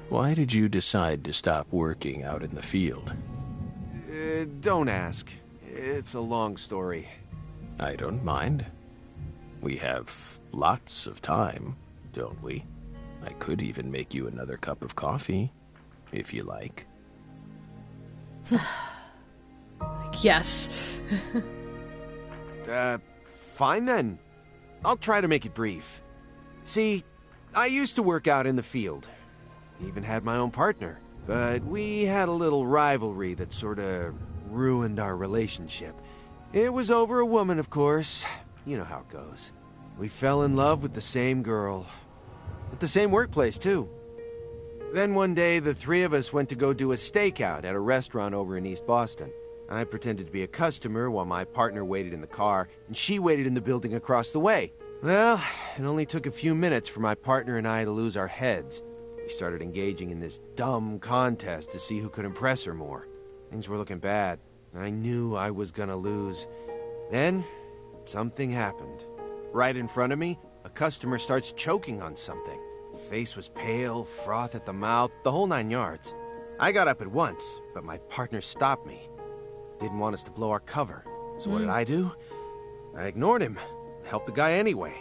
S3: why did you decide to stop working out in the field?
S7: Don't ask. It's a long story.
S3: I don't mind. We have lots of time, don't we? I could even make you another cup of coffee, if you like.
S1: Yes.
S7: Fine then. I'll try to make it brief. See, I used to work out in the field. Even had my own partner. But we had a little rivalry that sort of ruined our relationship. It was over a woman, of course. You know how it goes. We fell in love with the same girl. At the same workplace, too. Then one day, the three of us went to go do a stakeout at a restaurant over in East Boston. I pretended to be a customer while my partner waited in the car, and she waited in the building across the way. Well, it only took a few minutes for my partner and I to lose our heads. We started engaging in this dumb contest to see who could impress her more. Things were looking bad. I knew I was gonna lose. Then, something happened. Right in front of me, a customer starts choking on something. Face was pale, froth at the mouth, the whole 9 yards. I got up at once, but my partner stopped me. Didn't want us to blow our cover. So what did I do? I ignored him. Helped the guy anyway.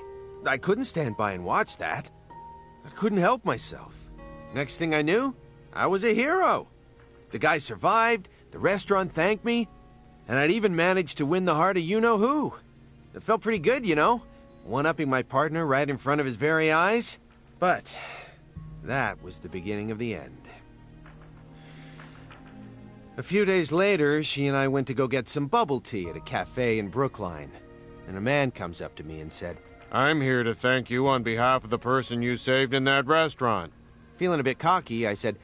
S7: I couldn't stand by and watch that. I couldn't help myself. Next thing I knew, I was a hero. The guy survived, the restaurant thanked me, and I'd even managed to win the heart of you-know-who. It felt pretty good, you know, one-upping my partner right in front of his very eyes. But that was the beginning of the end. A few days later, she and I went to go get some bubble tea at a cafe in Brookline. And a man comes up to me and said,
S8: I'm here to thank you on behalf of the person you saved in that restaurant.
S7: Feeling a bit cocky, I said,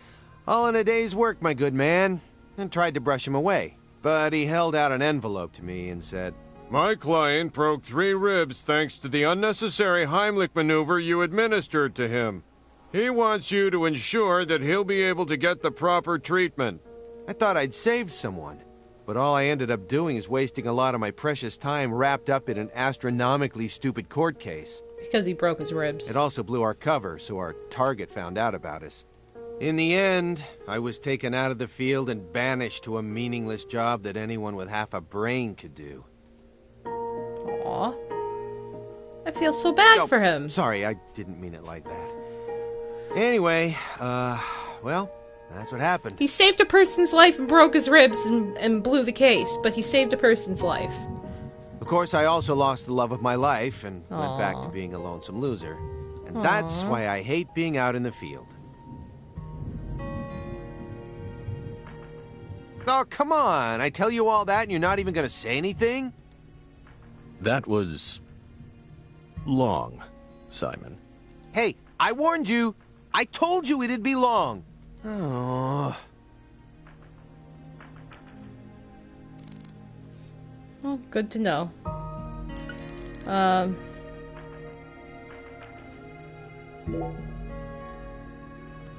S7: all in a day's work, my good man, and tried to brush him away. But he held out an envelope to me and said,
S8: My client broke 3 ribs thanks to the unnecessary Heimlich maneuver you administered to him. He wants you to ensure that he'll be able to get the proper treatment.
S7: I thought I'd saved someone, but all I ended up doing is wasting a lot of my precious time wrapped up in an astronomically stupid court case.
S1: Because he broke his ribs.
S7: It also blew our cover, so our target found out about us. In the end, I was taken out of the field and banished to a meaningless job that anyone with half a brain could do.
S1: Aw. I feel so bad for him.
S7: Sorry, I didn't mean it like that. Anyway, well, that's what happened.
S1: He saved a person's life and broke his ribs and blew the case, but he saved a person's life.
S7: Of course, I also lost the love of my life and went back to being a lonesome loser. And that's why I hate being out in the field. Oh, come on. I tell you all that and you're not even going to say anything?
S3: That was long, Simon.
S7: Hey, I warned you. I told you it'd be long. Oh.
S1: Well, good to know.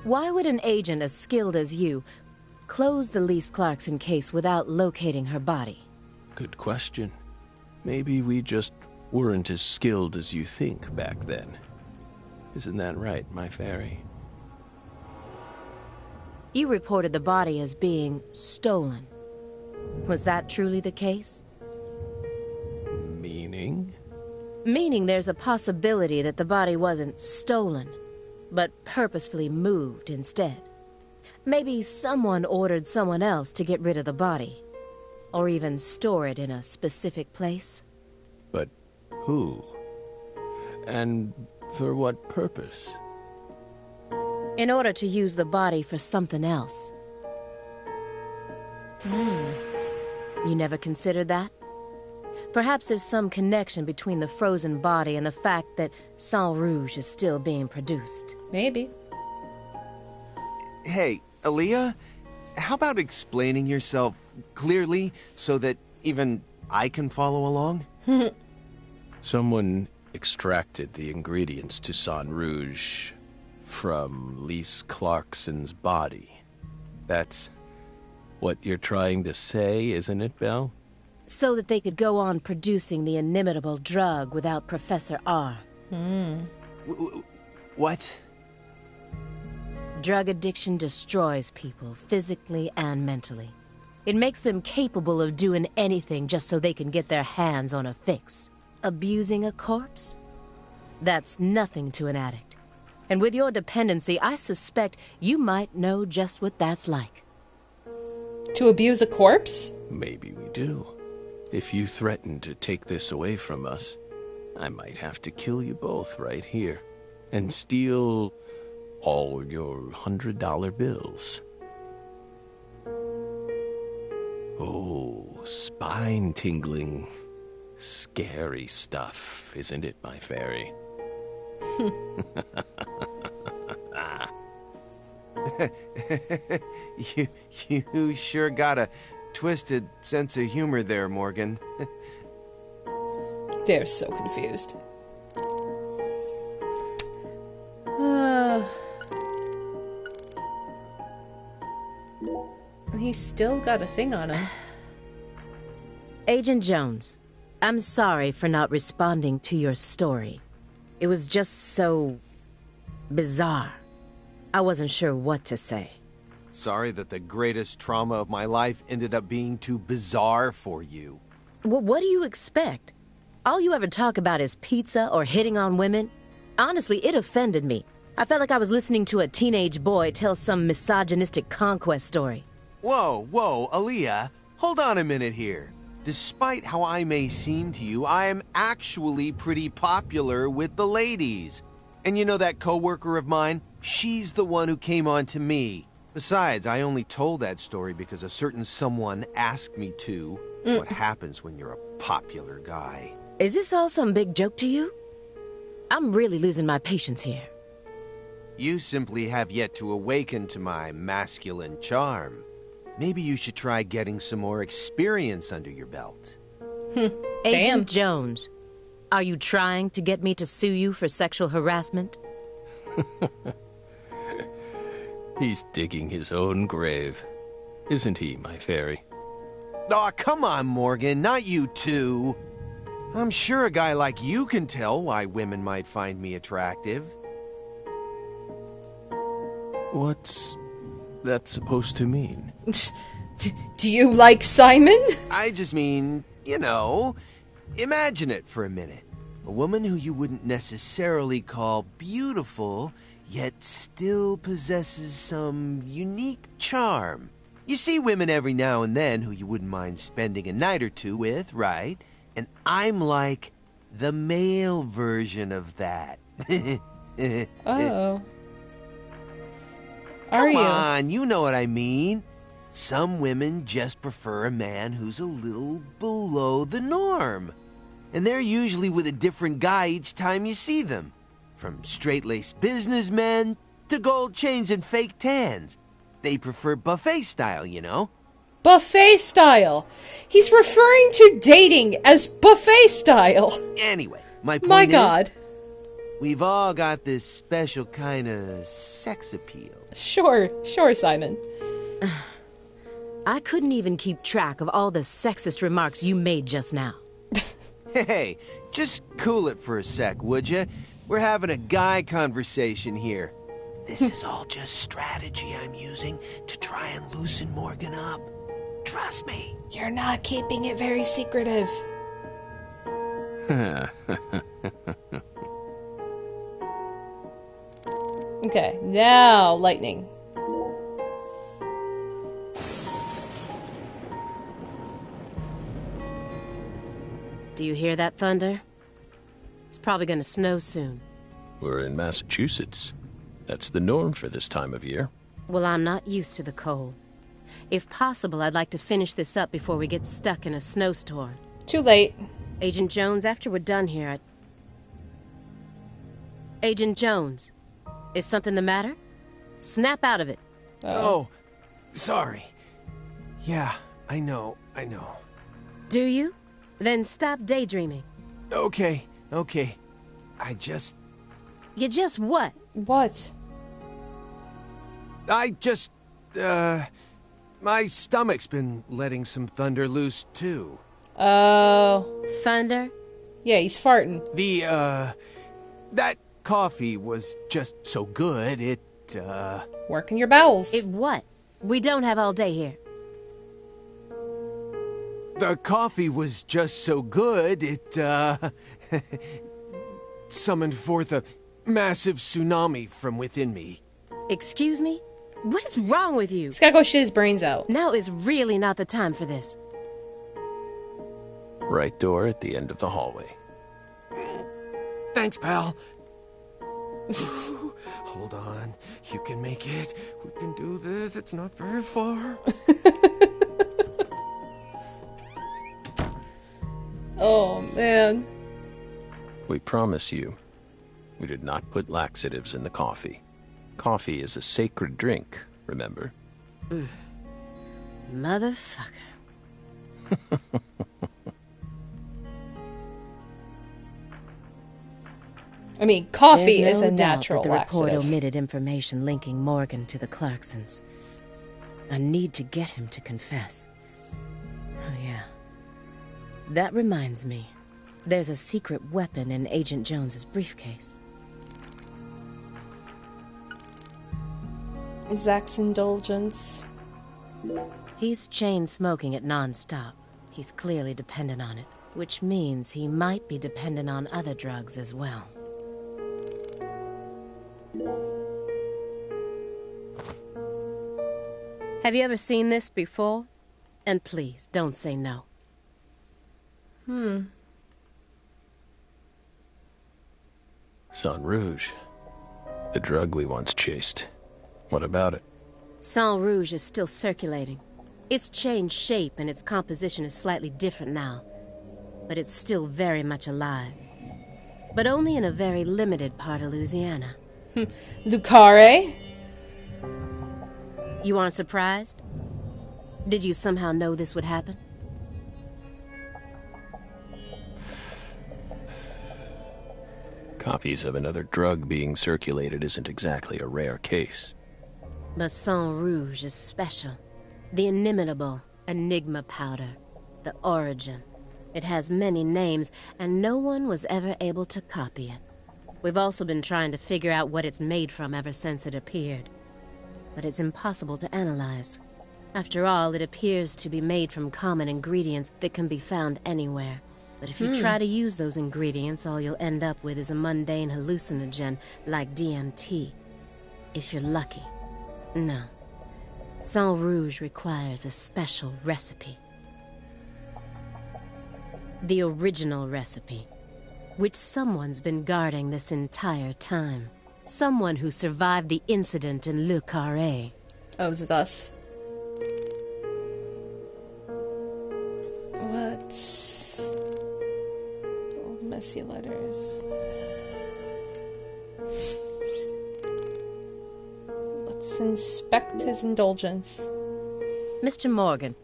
S6: Why would an agent as skilled as you close the Lise Clarkson case without locating her body?
S3: Good question. Maybe we just weren't as skilled as you think back then. Isn't that right, my fairy?
S6: You reported the body as being stolen. Was that truly the case?
S3: Meaning?
S6: Meaning there's a possibility that the body wasn't stolen, but purposefully moved instead. Maybe someone ordered someone else to get rid of the body, or even store it in a specific place.
S3: But who? And for what purpose?
S6: In order to use the body for something else. You never considered that? Perhaps there's some connection between the frozen body and the fact that Sang Rouge is still being produced.
S1: Maybe.
S7: Hey, Aaliyah, how about explaining yourself clearly so that even I can follow along?
S3: Someone extracted the ingredients to Sang Rouge from Lise Clarkson's body. That's what you're trying to say, isn't it, Belle?
S6: So that they could go on producing the inimitable drug without Professor R.
S7: What?
S6: Drug addiction destroys people, physically and mentally. It makes them capable of doing anything just so they can get their hands on a fix. Abusing a corpse? That's nothing to an addict. And with your dependency, I suspect you might know just what that's like.
S1: To abuse a corpse?
S3: Maybe we do. If you threaten to take this away from us, I might have to kill you both right here and steal all your $100 bills. Oh, spine-tingling, scary stuff, isn't it, my fairy?
S7: You sure got a twisted sense of humor there, Morgan.
S1: They're so confused. He's still got a thing on him.
S6: Agent Jones, I'm sorry for not responding to your story. It was just so bizarre. I wasn't sure what to say.
S7: Sorry that the greatest trauma of my life ended up being too bizarre for you.
S6: Well, what do you expect? All you ever talk about is pizza or hitting on women? Honestly, it offended me. I felt like I was listening to a teenage boy tell some misogynistic conquest story.
S7: Whoa, Aaliyah, hold on a minute here. Despite how I may seem to you, I am actually pretty popular with the ladies. And you know that coworker of mine? She's the one who came on to me. Besides, I only told that story because a certain someone asked me to. What happens when you're a popular guy?
S6: Is this all some big joke to you? I'm really losing my patience here.
S7: You simply have yet to awaken to my masculine charm. Maybe you should try getting some more experience under your belt.
S6: Agent Jones, are you trying to get me to sue you for sexual harassment?
S3: He's digging his own grave, isn't he, my fairy?
S7: Aw, come on, Morgan, not you too. I'm sure a guy like you can tell why women might find me attractive.
S3: What's that supposed to mean?
S1: Do you like Simon?
S7: I just mean, you know, imagine it for a minute. A woman who you wouldn't necessarily call beautiful, yet still possesses some unique charm. You see women every now and then who you wouldn't mind spending a night or two with, right? And I'm like the male version of that.
S1: Oh.
S7: Come on, you know what I mean. Some women just prefer a man who's a little below the norm. And they're usually with a different guy each time you see them. From straight-laced businessmen to gold chains and fake tans. They prefer buffet style, you know?
S1: Buffet style. He's referring to dating as buffet style.
S7: Anyway, my point
S1: My
S7: is,
S1: God.
S7: we've all got this special kind of sex appeal.
S1: Sure, Simon.
S6: I couldn't even keep track of all the sexist remarks you made just now.
S7: Hey, just cool it for a sec, would you? We're having a guy conversation here. This is all just strategy I'm using to try and loosen Morgan up. Trust me.
S1: You're not keeping it very secretive. Okay, now lightning.
S6: Do you hear that thunder? It's probably gonna snow soon.
S3: We're in Massachusetts. That's the norm for this time of year.
S6: Well, I'm not used to the cold. If possible, I'd like to finish this up before we get stuck in a snowstorm.
S1: Too late.
S6: Agent Jones, after we're done here, Agent Jones, is something the matter? Snap out of it.
S7: Oh, sorry. Yeah, I know.
S6: Do you? Then stop daydreaming.
S7: Okay. I just...
S6: You just what?
S1: What?
S7: My stomach's been letting some thunder loose, too.
S1: Oh.
S6: Thunder?
S1: Yeah, he's farting.
S7: That coffee was just so good, it,
S1: Working your bowels.
S6: It what? We don't have all day here.
S7: The coffee was just so good, it, summoned forth a massive tsunami from within me.
S6: Excuse me? What is wrong with you?
S1: He's gotta go shit his brains out.
S6: Now is really not the time for this.
S3: Right door at the end of the hallway.
S7: Thanks, pal. Hold on. You can make it. We can do this. It's not very far.
S1: Oh, man.
S3: We promise you, we did not put laxatives in the coffee. Coffee is a sacred drink, remember?
S6: Motherfucker.
S1: I mean, coffee
S6: There's
S1: is
S6: no
S1: a
S6: doubt
S1: natural
S6: that the report
S1: laxative.
S6: omitted information linking Morgan to the Clarksons. I need to get him to confess. Oh, yeah. That reminds me. There's a secret weapon in Agent Jones's briefcase.
S1: Zach's indulgence.
S6: He's chain smoking it non-stop. He's clearly dependent on it, which means he might be dependent on other drugs as well. Have you ever seen this before? And please, don't say no.
S3: Sang Rouge. The drug we once chased. What about it?
S6: Sang Rouge is still circulating. It's changed shape and its composition is slightly different now. But it's still very much alive. But only in a very limited part of Louisiana.
S1: Le Carre?
S6: You aren't surprised? Did you somehow know this would happen?
S3: Copies of another drug being circulated isn't exactly a rare case.
S6: But Sang Rouge is special. The inimitable Enigma powder. The origin. It has many names, and no one was ever able to copy it. We've also been trying to figure out what it's made from ever since it appeared. But it's impossible to analyze. After all, it appears to be made from common ingredients that can be found anywhere. But if you try to use those ingredients, all you'll end up with is a mundane hallucinogen like DMT. If you're lucky. No. Sang Rouge requires a special recipe. The original recipe, which someone's been guarding this entire time. Someone who survived the incident in Le Carre.
S1: Oh, is it us? What's... Old messy letters. Let's inspect his indulgence.
S6: Mr. Morgan,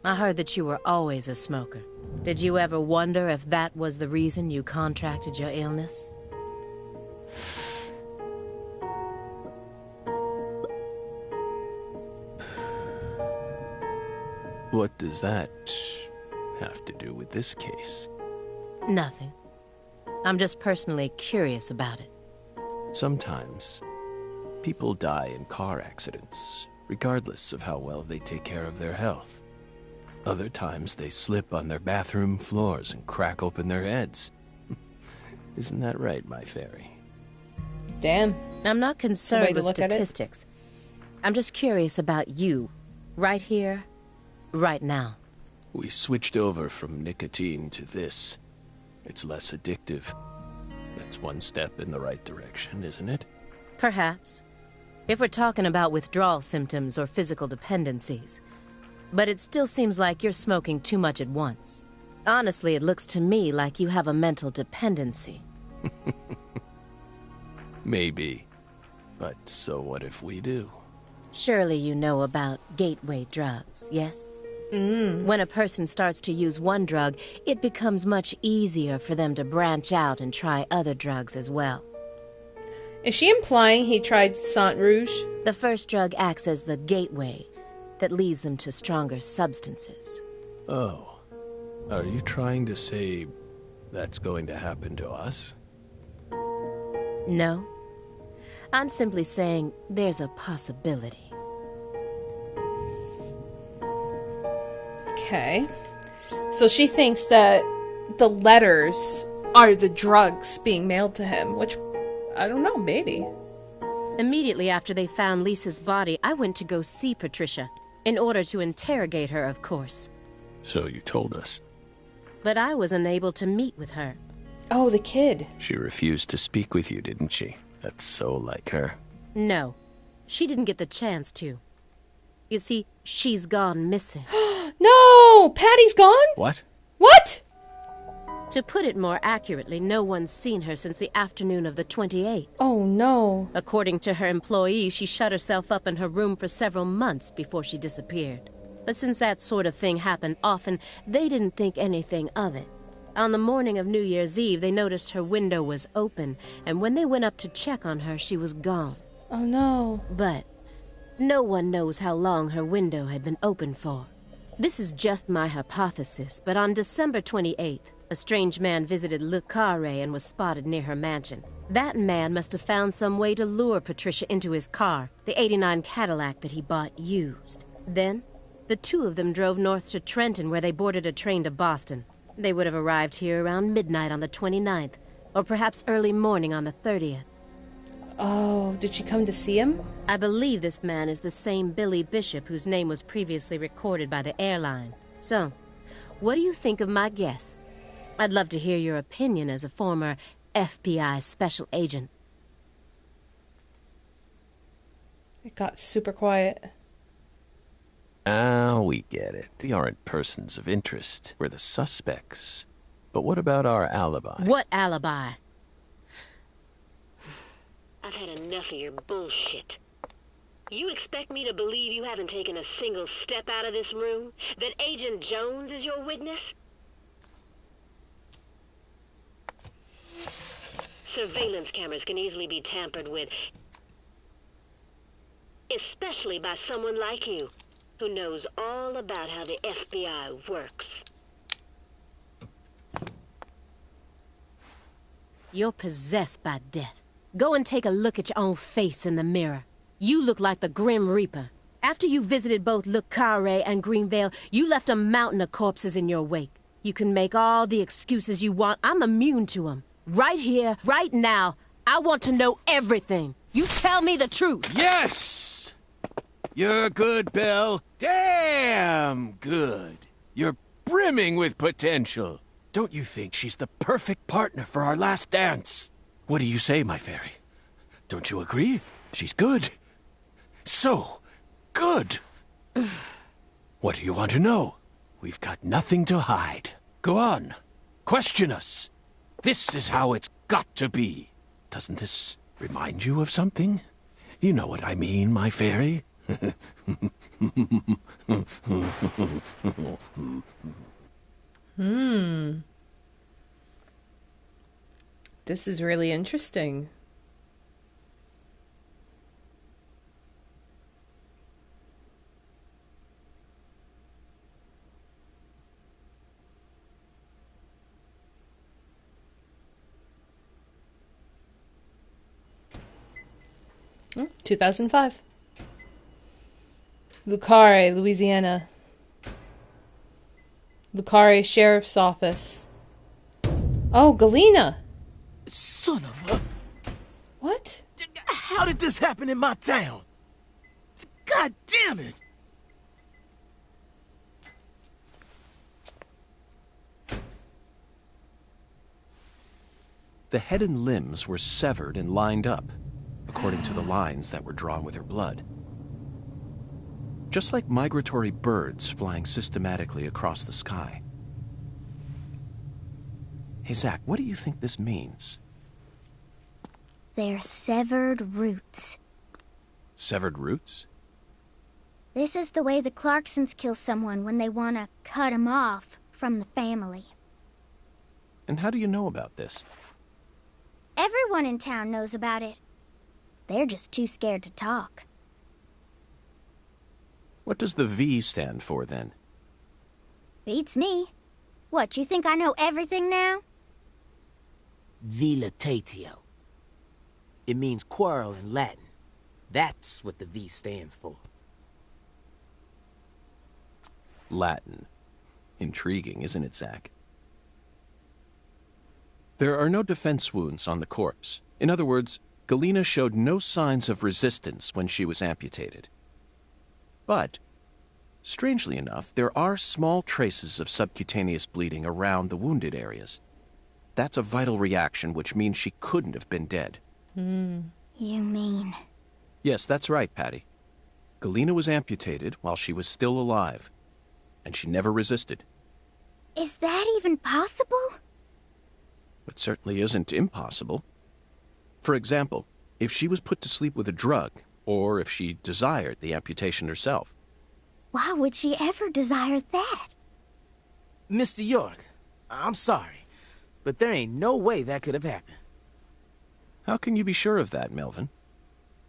S6: I heard that you were always a smoker. Did you ever wonder if that was the reason you contracted your illness?
S3: What does that have to do with this case?
S6: Nothing. I'm just personally curious about it.
S3: Sometimes, people die in car accidents, regardless of how well they take care of their health. Other times, they slip on their bathroom floors and crack open their heads. Isn't that right, my fairy?
S1: Damn.
S6: I'm not concerned with
S1: look at it.
S6: statistics. I'm just curious about you, right here, right now.
S3: We switched over from nicotine to this. It's less addictive. That's one step in the right direction, isn't it?
S6: Perhaps. If we're talking about withdrawal symptoms or physical dependencies. But it still seems like you're smoking too much at once. Honestly, it looks to me like you have a mental dependency.
S3: Maybe. But so what if we do?
S6: Surely you know about gateway drugs, yes? When a person starts to use one drug, it becomes much easier for them to branch out and try other drugs as well.
S1: Is she implying he tried Sang Rouge?
S6: The first drug acts as the gateway that leads them to stronger substances.
S3: Oh. Are you trying to say that's going to happen to us?
S6: No. I'm simply saying there's a possibility.
S1: Okay. So she thinks that the letters are the drugs being mailed to him, which, I don't know, maybe.
S6: Immediately after they found Lisa's body, I went to go see Patricia, in order to interrogate her, of course.
S3: So you told us.
S6: But I was unable to meet with her.
S1: Oh, the kid.
S3: She refused to speak with you, didn't she? That's so like her.
S6: No, she didn't get the chance to. You see, she's gone missing.
S1: No! Patty's gone?
S3: What?
S1: What?
S6: To put it more accurately, no one's seen her since the afternoon of the 28th.
S1: Oh, no.
S6: According to her employees, she shut herself up in her room for several months before she disappeared. But since that sort of thing happened often, they didn't think anything of it. On the morning of New Year's Eve, they noticed her window was open, and when they went up to check on her, she was gone.
S1: Oh, no.
S6: But no one knows how long her window had been open for. This is just my hypothesis, but on December 28th, a strange man visited Le Carre and was spotted near her mansion. That man must have found some way to lure Patricia into his car, the '89 Cadillac that he bought used. Then, the two of them drove north to Trenton, where they boarded a train to Boston. They would have arrived here around midnight on the 29th, or perhaps early morning on the 30th.
S1: Oh, did she come to see him?
S6: I believe this man is the same Billy Bishop whose name was previously recorded by the airline. So, what do you think of my guess? I'd love to hear your opinion as a former FBI special agent.
S1: It got super quiet.
S3: Now we get it. We aren't persons of interest. We're the suspects. But what about our alibi?
S6: What alibi?
S9: I've had enough of your bullshit. You expect me to believe you haven't taken a single step out of this room? That Agent Jones is your witness? Surveillance cameras can easily be tampered with, especially by someone like you, who knows all about how the FBI works.
S6: You're possessed by death. Go and take a look at your own face in the mirror. You look like the Grim Reaper. After you visited both Le Carre and Greenvale, you left a mountain of corpses in your wake. You can make all the excuses you want. I'm immune to them. Right here, right now, I want to know everything. You tell me the truth.
S3: Yes! You're good, Belle. Damn good. You're brimming with potential. Don't you think she's the perfect partner for our last dance? What do you say, my fairy? Don't you agree? She's good. So good. What do you want to know? We've got nothing to hide. Go on. Question us. This is how it's got to be. Doesn't this remind you of something? You know what I mean, my fairy.
S1: This is really interesting. Hmm, 2005. Le Carre, Louisiana. Le Carre Sheriff's Office. Oh, Galena!
S10: Son of a...
S1: What?
S10: How did this happen in my town? God damn it!
S3: The head and limbs were severed and lined up, according to the lines that were drawn with her blood. Just like migratory birds flying systematically across the sky. Hey, Zach, what do you think this means?
S11: They're severed roots.
S3: Severed roots?
S11: This is the way the Clarksons kill someone when they want to cut him off from the family.
S3: And how do you know about this?
S11: Everyone in town knows about it. They're just too scared to talk.
S3: What does the V stand for, then?
S11: Beats me. What, you think I know everything now?
S10: Vilitatio. It means quarrel in Latin. That's what the V stands for.
S3: Latin. Intriguing, isn't it, Zach? There are no defense wounds on the corpse. In other words, Galena showed no signs of resistance when she was amputated. But, strangely enough, there are small traces of subcutaneous bleeding around the wounded areas. That's a vital reaction, which means she couldn't have been dead.
S11: You mean...
S3: Yes, that's right, Patty. Galena was amputated while she was still alive, and she never resisted.
S11: Is that even possible?
S3: It certainly isn't impossible. For example, if she was put to sleep with a drug, or if she desired the amputation herself.
S11: Why would she ever desire that?
S10: Mr. York, I'm sorry, but there ain't no way that could have happened.
S3: How can you be sure of that, Melvin?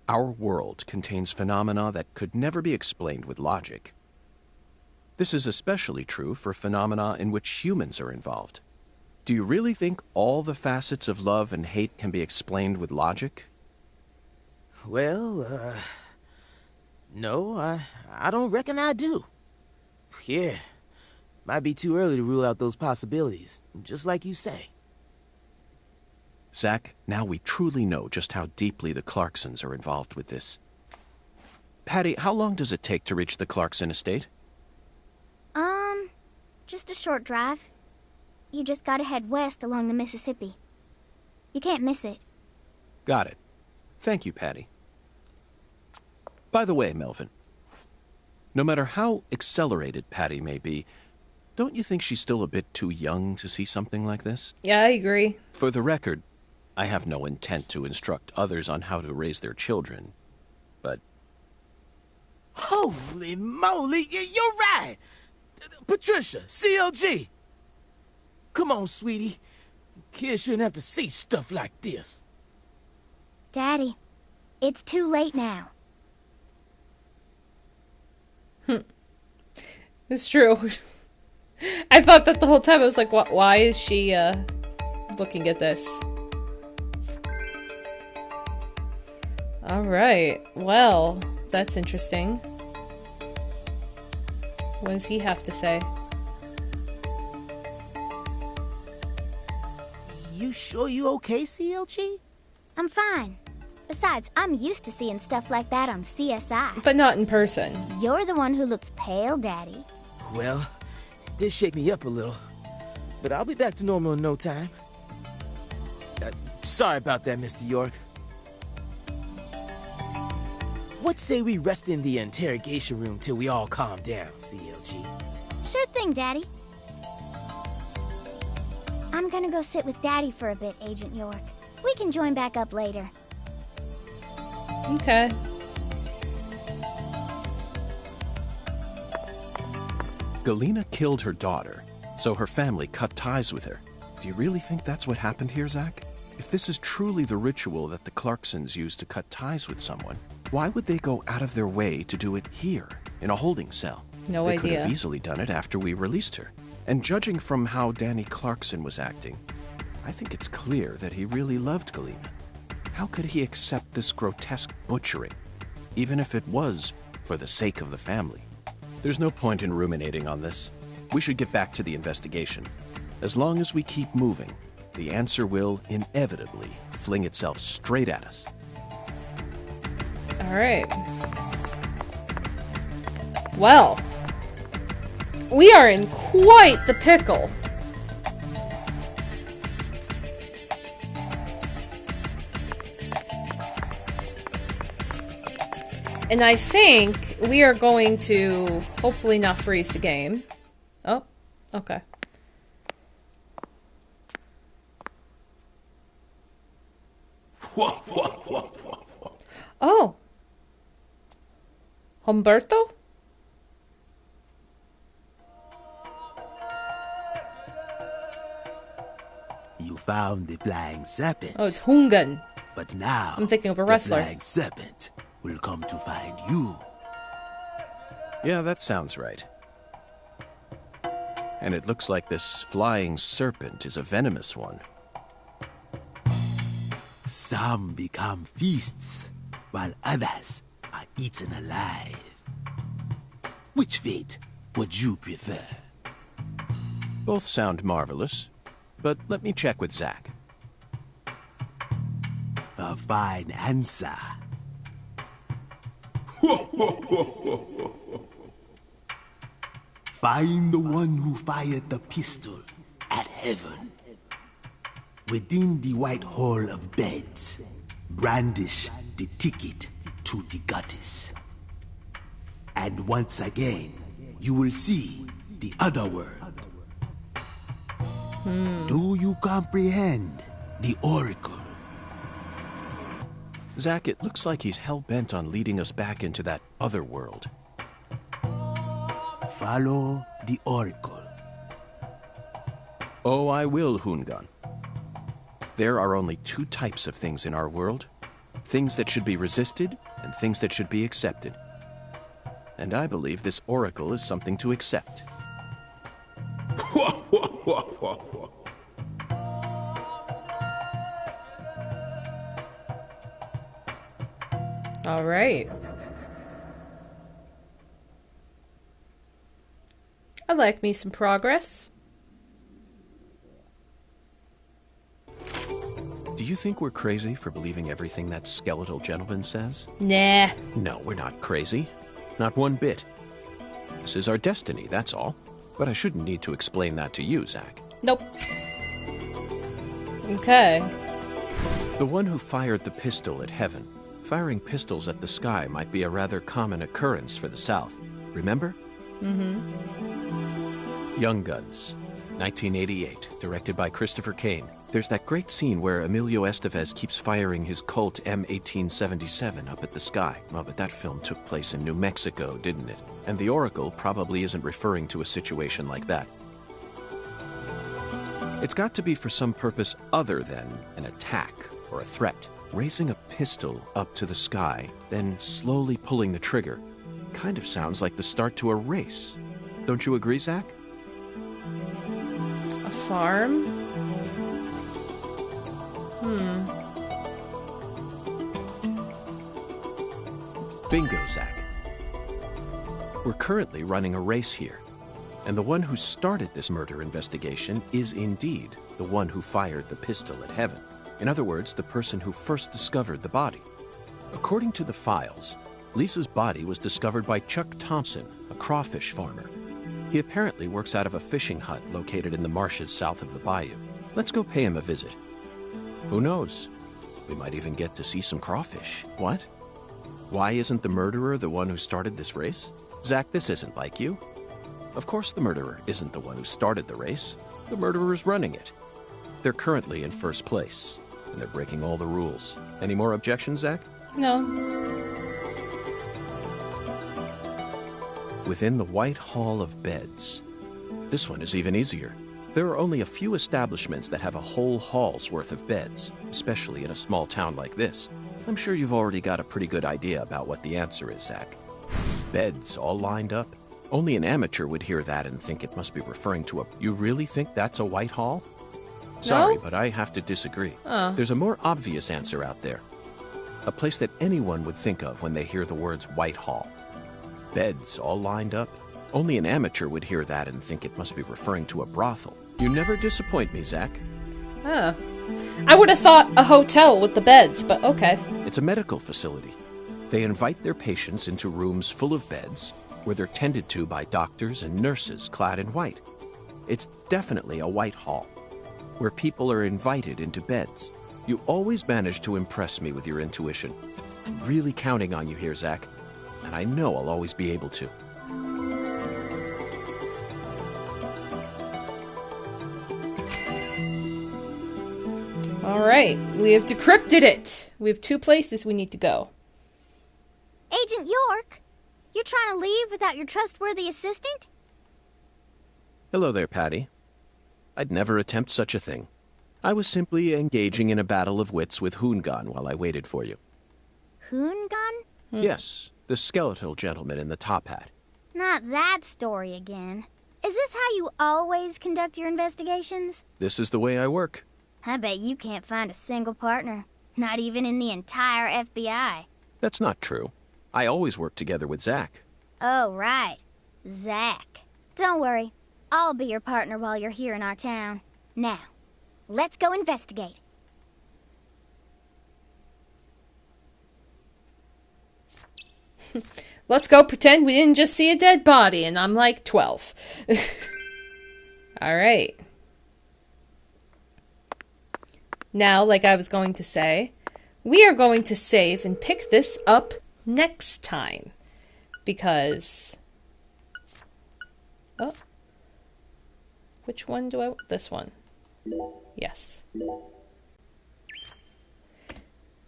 S3: Our world contains phenomena that could never be explained with logic. This is especially true for phenomena in which humans are involved. Do you really think all the facets of love and hate can be explained with logic?
S10: Well, no, I don't reckon I do. Yeah, might be too early to rule out those possibilities, just like you say.
S3: Zach, now we truly know just how deeply the Clarksons are involved with this. Patty, how long does it take to reach the Clarkson estate?
S11: Just a short drive. You just gotta head west along the Mississippi. You can't miss it.
S3: Got it. Thank you, Patty. By the way, Melvin, no matter how accelerated Patty may be, don't you think she's still a bit too young to see something like this?
S1: Yeah, I agree.
S3: For the record, I have no intent to instruct others on how to raise their children, but...
S10: Holy moly, you're right! Patricia, CLG! Come on, sweetie. Kids shouldn't have to see stuff like this.
S11: Daddy, it's too late now.
S1: It's true. I thought that the whole time. I was like, why is she looking at this? Alright, well, that's interesting. What does he have to say?
S10: You sure you okay, CLG?
S11: I'm fine. Besides, I'm used to seeing stuff like that on CSI.
S1: But not in person.
S11: You're the one who looks pale, Daddy.
S10: Well, it did shake me up a little. But I'll be back to normal in no time. Sorry about that, Mr. York. What say we rest in the interrogation room till we all calm down, CLG?
S11: Sure thing, Daddy. I'm gonna go sit with Daddy for a bit, Agent York. We can join back up later.
S1: Okay.
S3: Galena killed her daughter, so her family cut ties with her. Do you really think that's what happened here, Zach? If this is truly the ritual that the Clarksons use to cut ties with someone, why would they go out of their way to do it here, in a holding cell?
S1: No
S3: They
S1: idea.
S3: could have easily done it after we released her. And judging from how Danny Clarkson was acting, I think it's clear that he really loved Galena. How could he accept this grotesque butchering, even if it was for the sake of the family? There's no point in ruminating on this. We should get back to the investigation. As long as we keep moving, the answer will inevitably fling itself straight at us.
S1: Alright. Well, we are in quite the pickle. And I think we are going to hopefully not freeze the game. Oh, okay. Oh. Humberto?
S12: You found the Flying Serpent.
S1: Oh, it's Hungan.
S12: But now,
S1: I'm thinking of a wrestler.
S12: The Flying Serpent will come to find you.
S3: Yeah, that sounds right. And it looks like this Flying Serpent is a venomous one.
S12: Some become feasts, while others are eaten alive. Which fate would you prefer?
S3: Both sound marvelous, but let me check with Zach.
S12: A fine answer. Find the one who fired the pistol at heaven. Within the white hall of beds, brandish the ticket to the goddess. And once again, you will see the other world. Do you comprehend the Oracle?
S3: Zack, it looks like he's hell-bent on leading us back into that other world.
S12: Follow the Oracle.
S3: Oh, I will, Hungan. There are only two types of things in our world. Things that should be resisted, and things that should be accepted. And I believe this Oracle is something to accept.
S1: All right. I like me some progress.
S3: Do you think we're crazy for believing everything that skeletal gentleman says?
S1: Nah.
S3: No, we're not crazy. Not one bit. This is our destiny, that's all. But I shouldn't need to explain that to you, Zack.
S1: Nope. Okay.
S3: The one who fired the pistol at heaven. Firing pistols at the sky might be a rather common occurrence for the South. Remember?
S1: Mm-hmm.
S3: Young Guns, 1988, directed by Christopher Kane. There's that great scene where Emilio Estevez keeps firing his Colt M1877 up at the sky. Oh, but that film took place in New Mexico, didn't it? And the Oracle probably isn't referring to a situation like that. It's got to be for some purpose other than an attack or a threat. Raising a pistol up to the sky, then slowly pulling the trigger, kind of sounds like the start to a race. Don't you agree, Zack?
S1: A farm?
S3: Bingo, Zack. We're currently running a race here, and the one who started this murder investigation is indeed the one who fired the pistol at heaven. In other words, the person who first discovered the body. According to the files, Lisa's body was discovered by Chuck Thompson, a crawfish farmer. He apparently works out of a fishing hut located in the marshes south of the bayou. Let's go pay him a visit. Who knows? We might even get to see some crawfish. What? Why isn't the murderer the one who started this race? Zack, this isn't like you. Of course the murderer isn't the one who started the race. The murderer's running it. They're currently in first place, and they're breaking all the rules. Any more objections, Zack?
S1: No.
S3: Within the White Hall of Beds. This one is even easier. There are only a few establishments that have a whole hall's worth of beds, especially in a small town like this. I'm sure you've already got a pretty good idea about what the answer is, Zack. Beds all lined up. Only an amateur would hear that and think it must be referring to a... You really think that's a White Hall? Sorry,
S1: No?
S3: but I have to disagree.
S1: Oh.
S3: There's a more obvious answer out there. A place that anyone would think of when they hear the words White Hall. Beds all lined up. Only an amateur would hear that and think it must be referring to a brothel. You never disappoint me, Zack.
S1: Oh. I would have thought a hotel with the beds, but okay.
S3: It's a medical facility. They invite their patients into rooms full of beds where they're tended to by doctors and nurses clad in white. It's definitely a White Hall, where people are invited into beds. You always manage to impress me with your intuition. I'm really counting on you here, Zack, and I know I'll always be able to.
S1: All right, we have decrypted it. We have 2 places we need to go.
S11: Agent York, you're trying to leave without your trustworthy assistant?
S3: Hello there, Patty. I'd never attempt such a thing. I was simply engaging in a battle of wits with Hungan while I waited for you.
S11: Hungan?
S3: Yes, the skeletal gentleman in the top hat.
S11: Not that story again. Is this how you always conduct your investigations?
S3: This is the way I work.
S11: I bet you can't find a single partner. Not even in the entire FBI.
S3: That's not true. I always work together with Zack.
S11: Oh, right. Zack. Don't worry. I'll be your partner while you're here in our town. Now, let's go investigate.
S1: Let's go pretend we didn't just see a dead body, and I'm like 12. All right. Now, like I was going to say, we are going to save and pick this up next time. Because... Oh. Which one do I want? This one. Yes.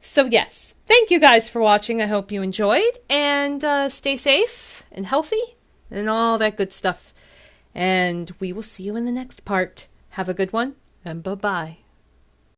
S1: So yes, thank you guys for watching. I hope you enjoyed, and stay safe and healthy and all that good stuff. And we will see you in the next part. Have a good one, and bye-bye.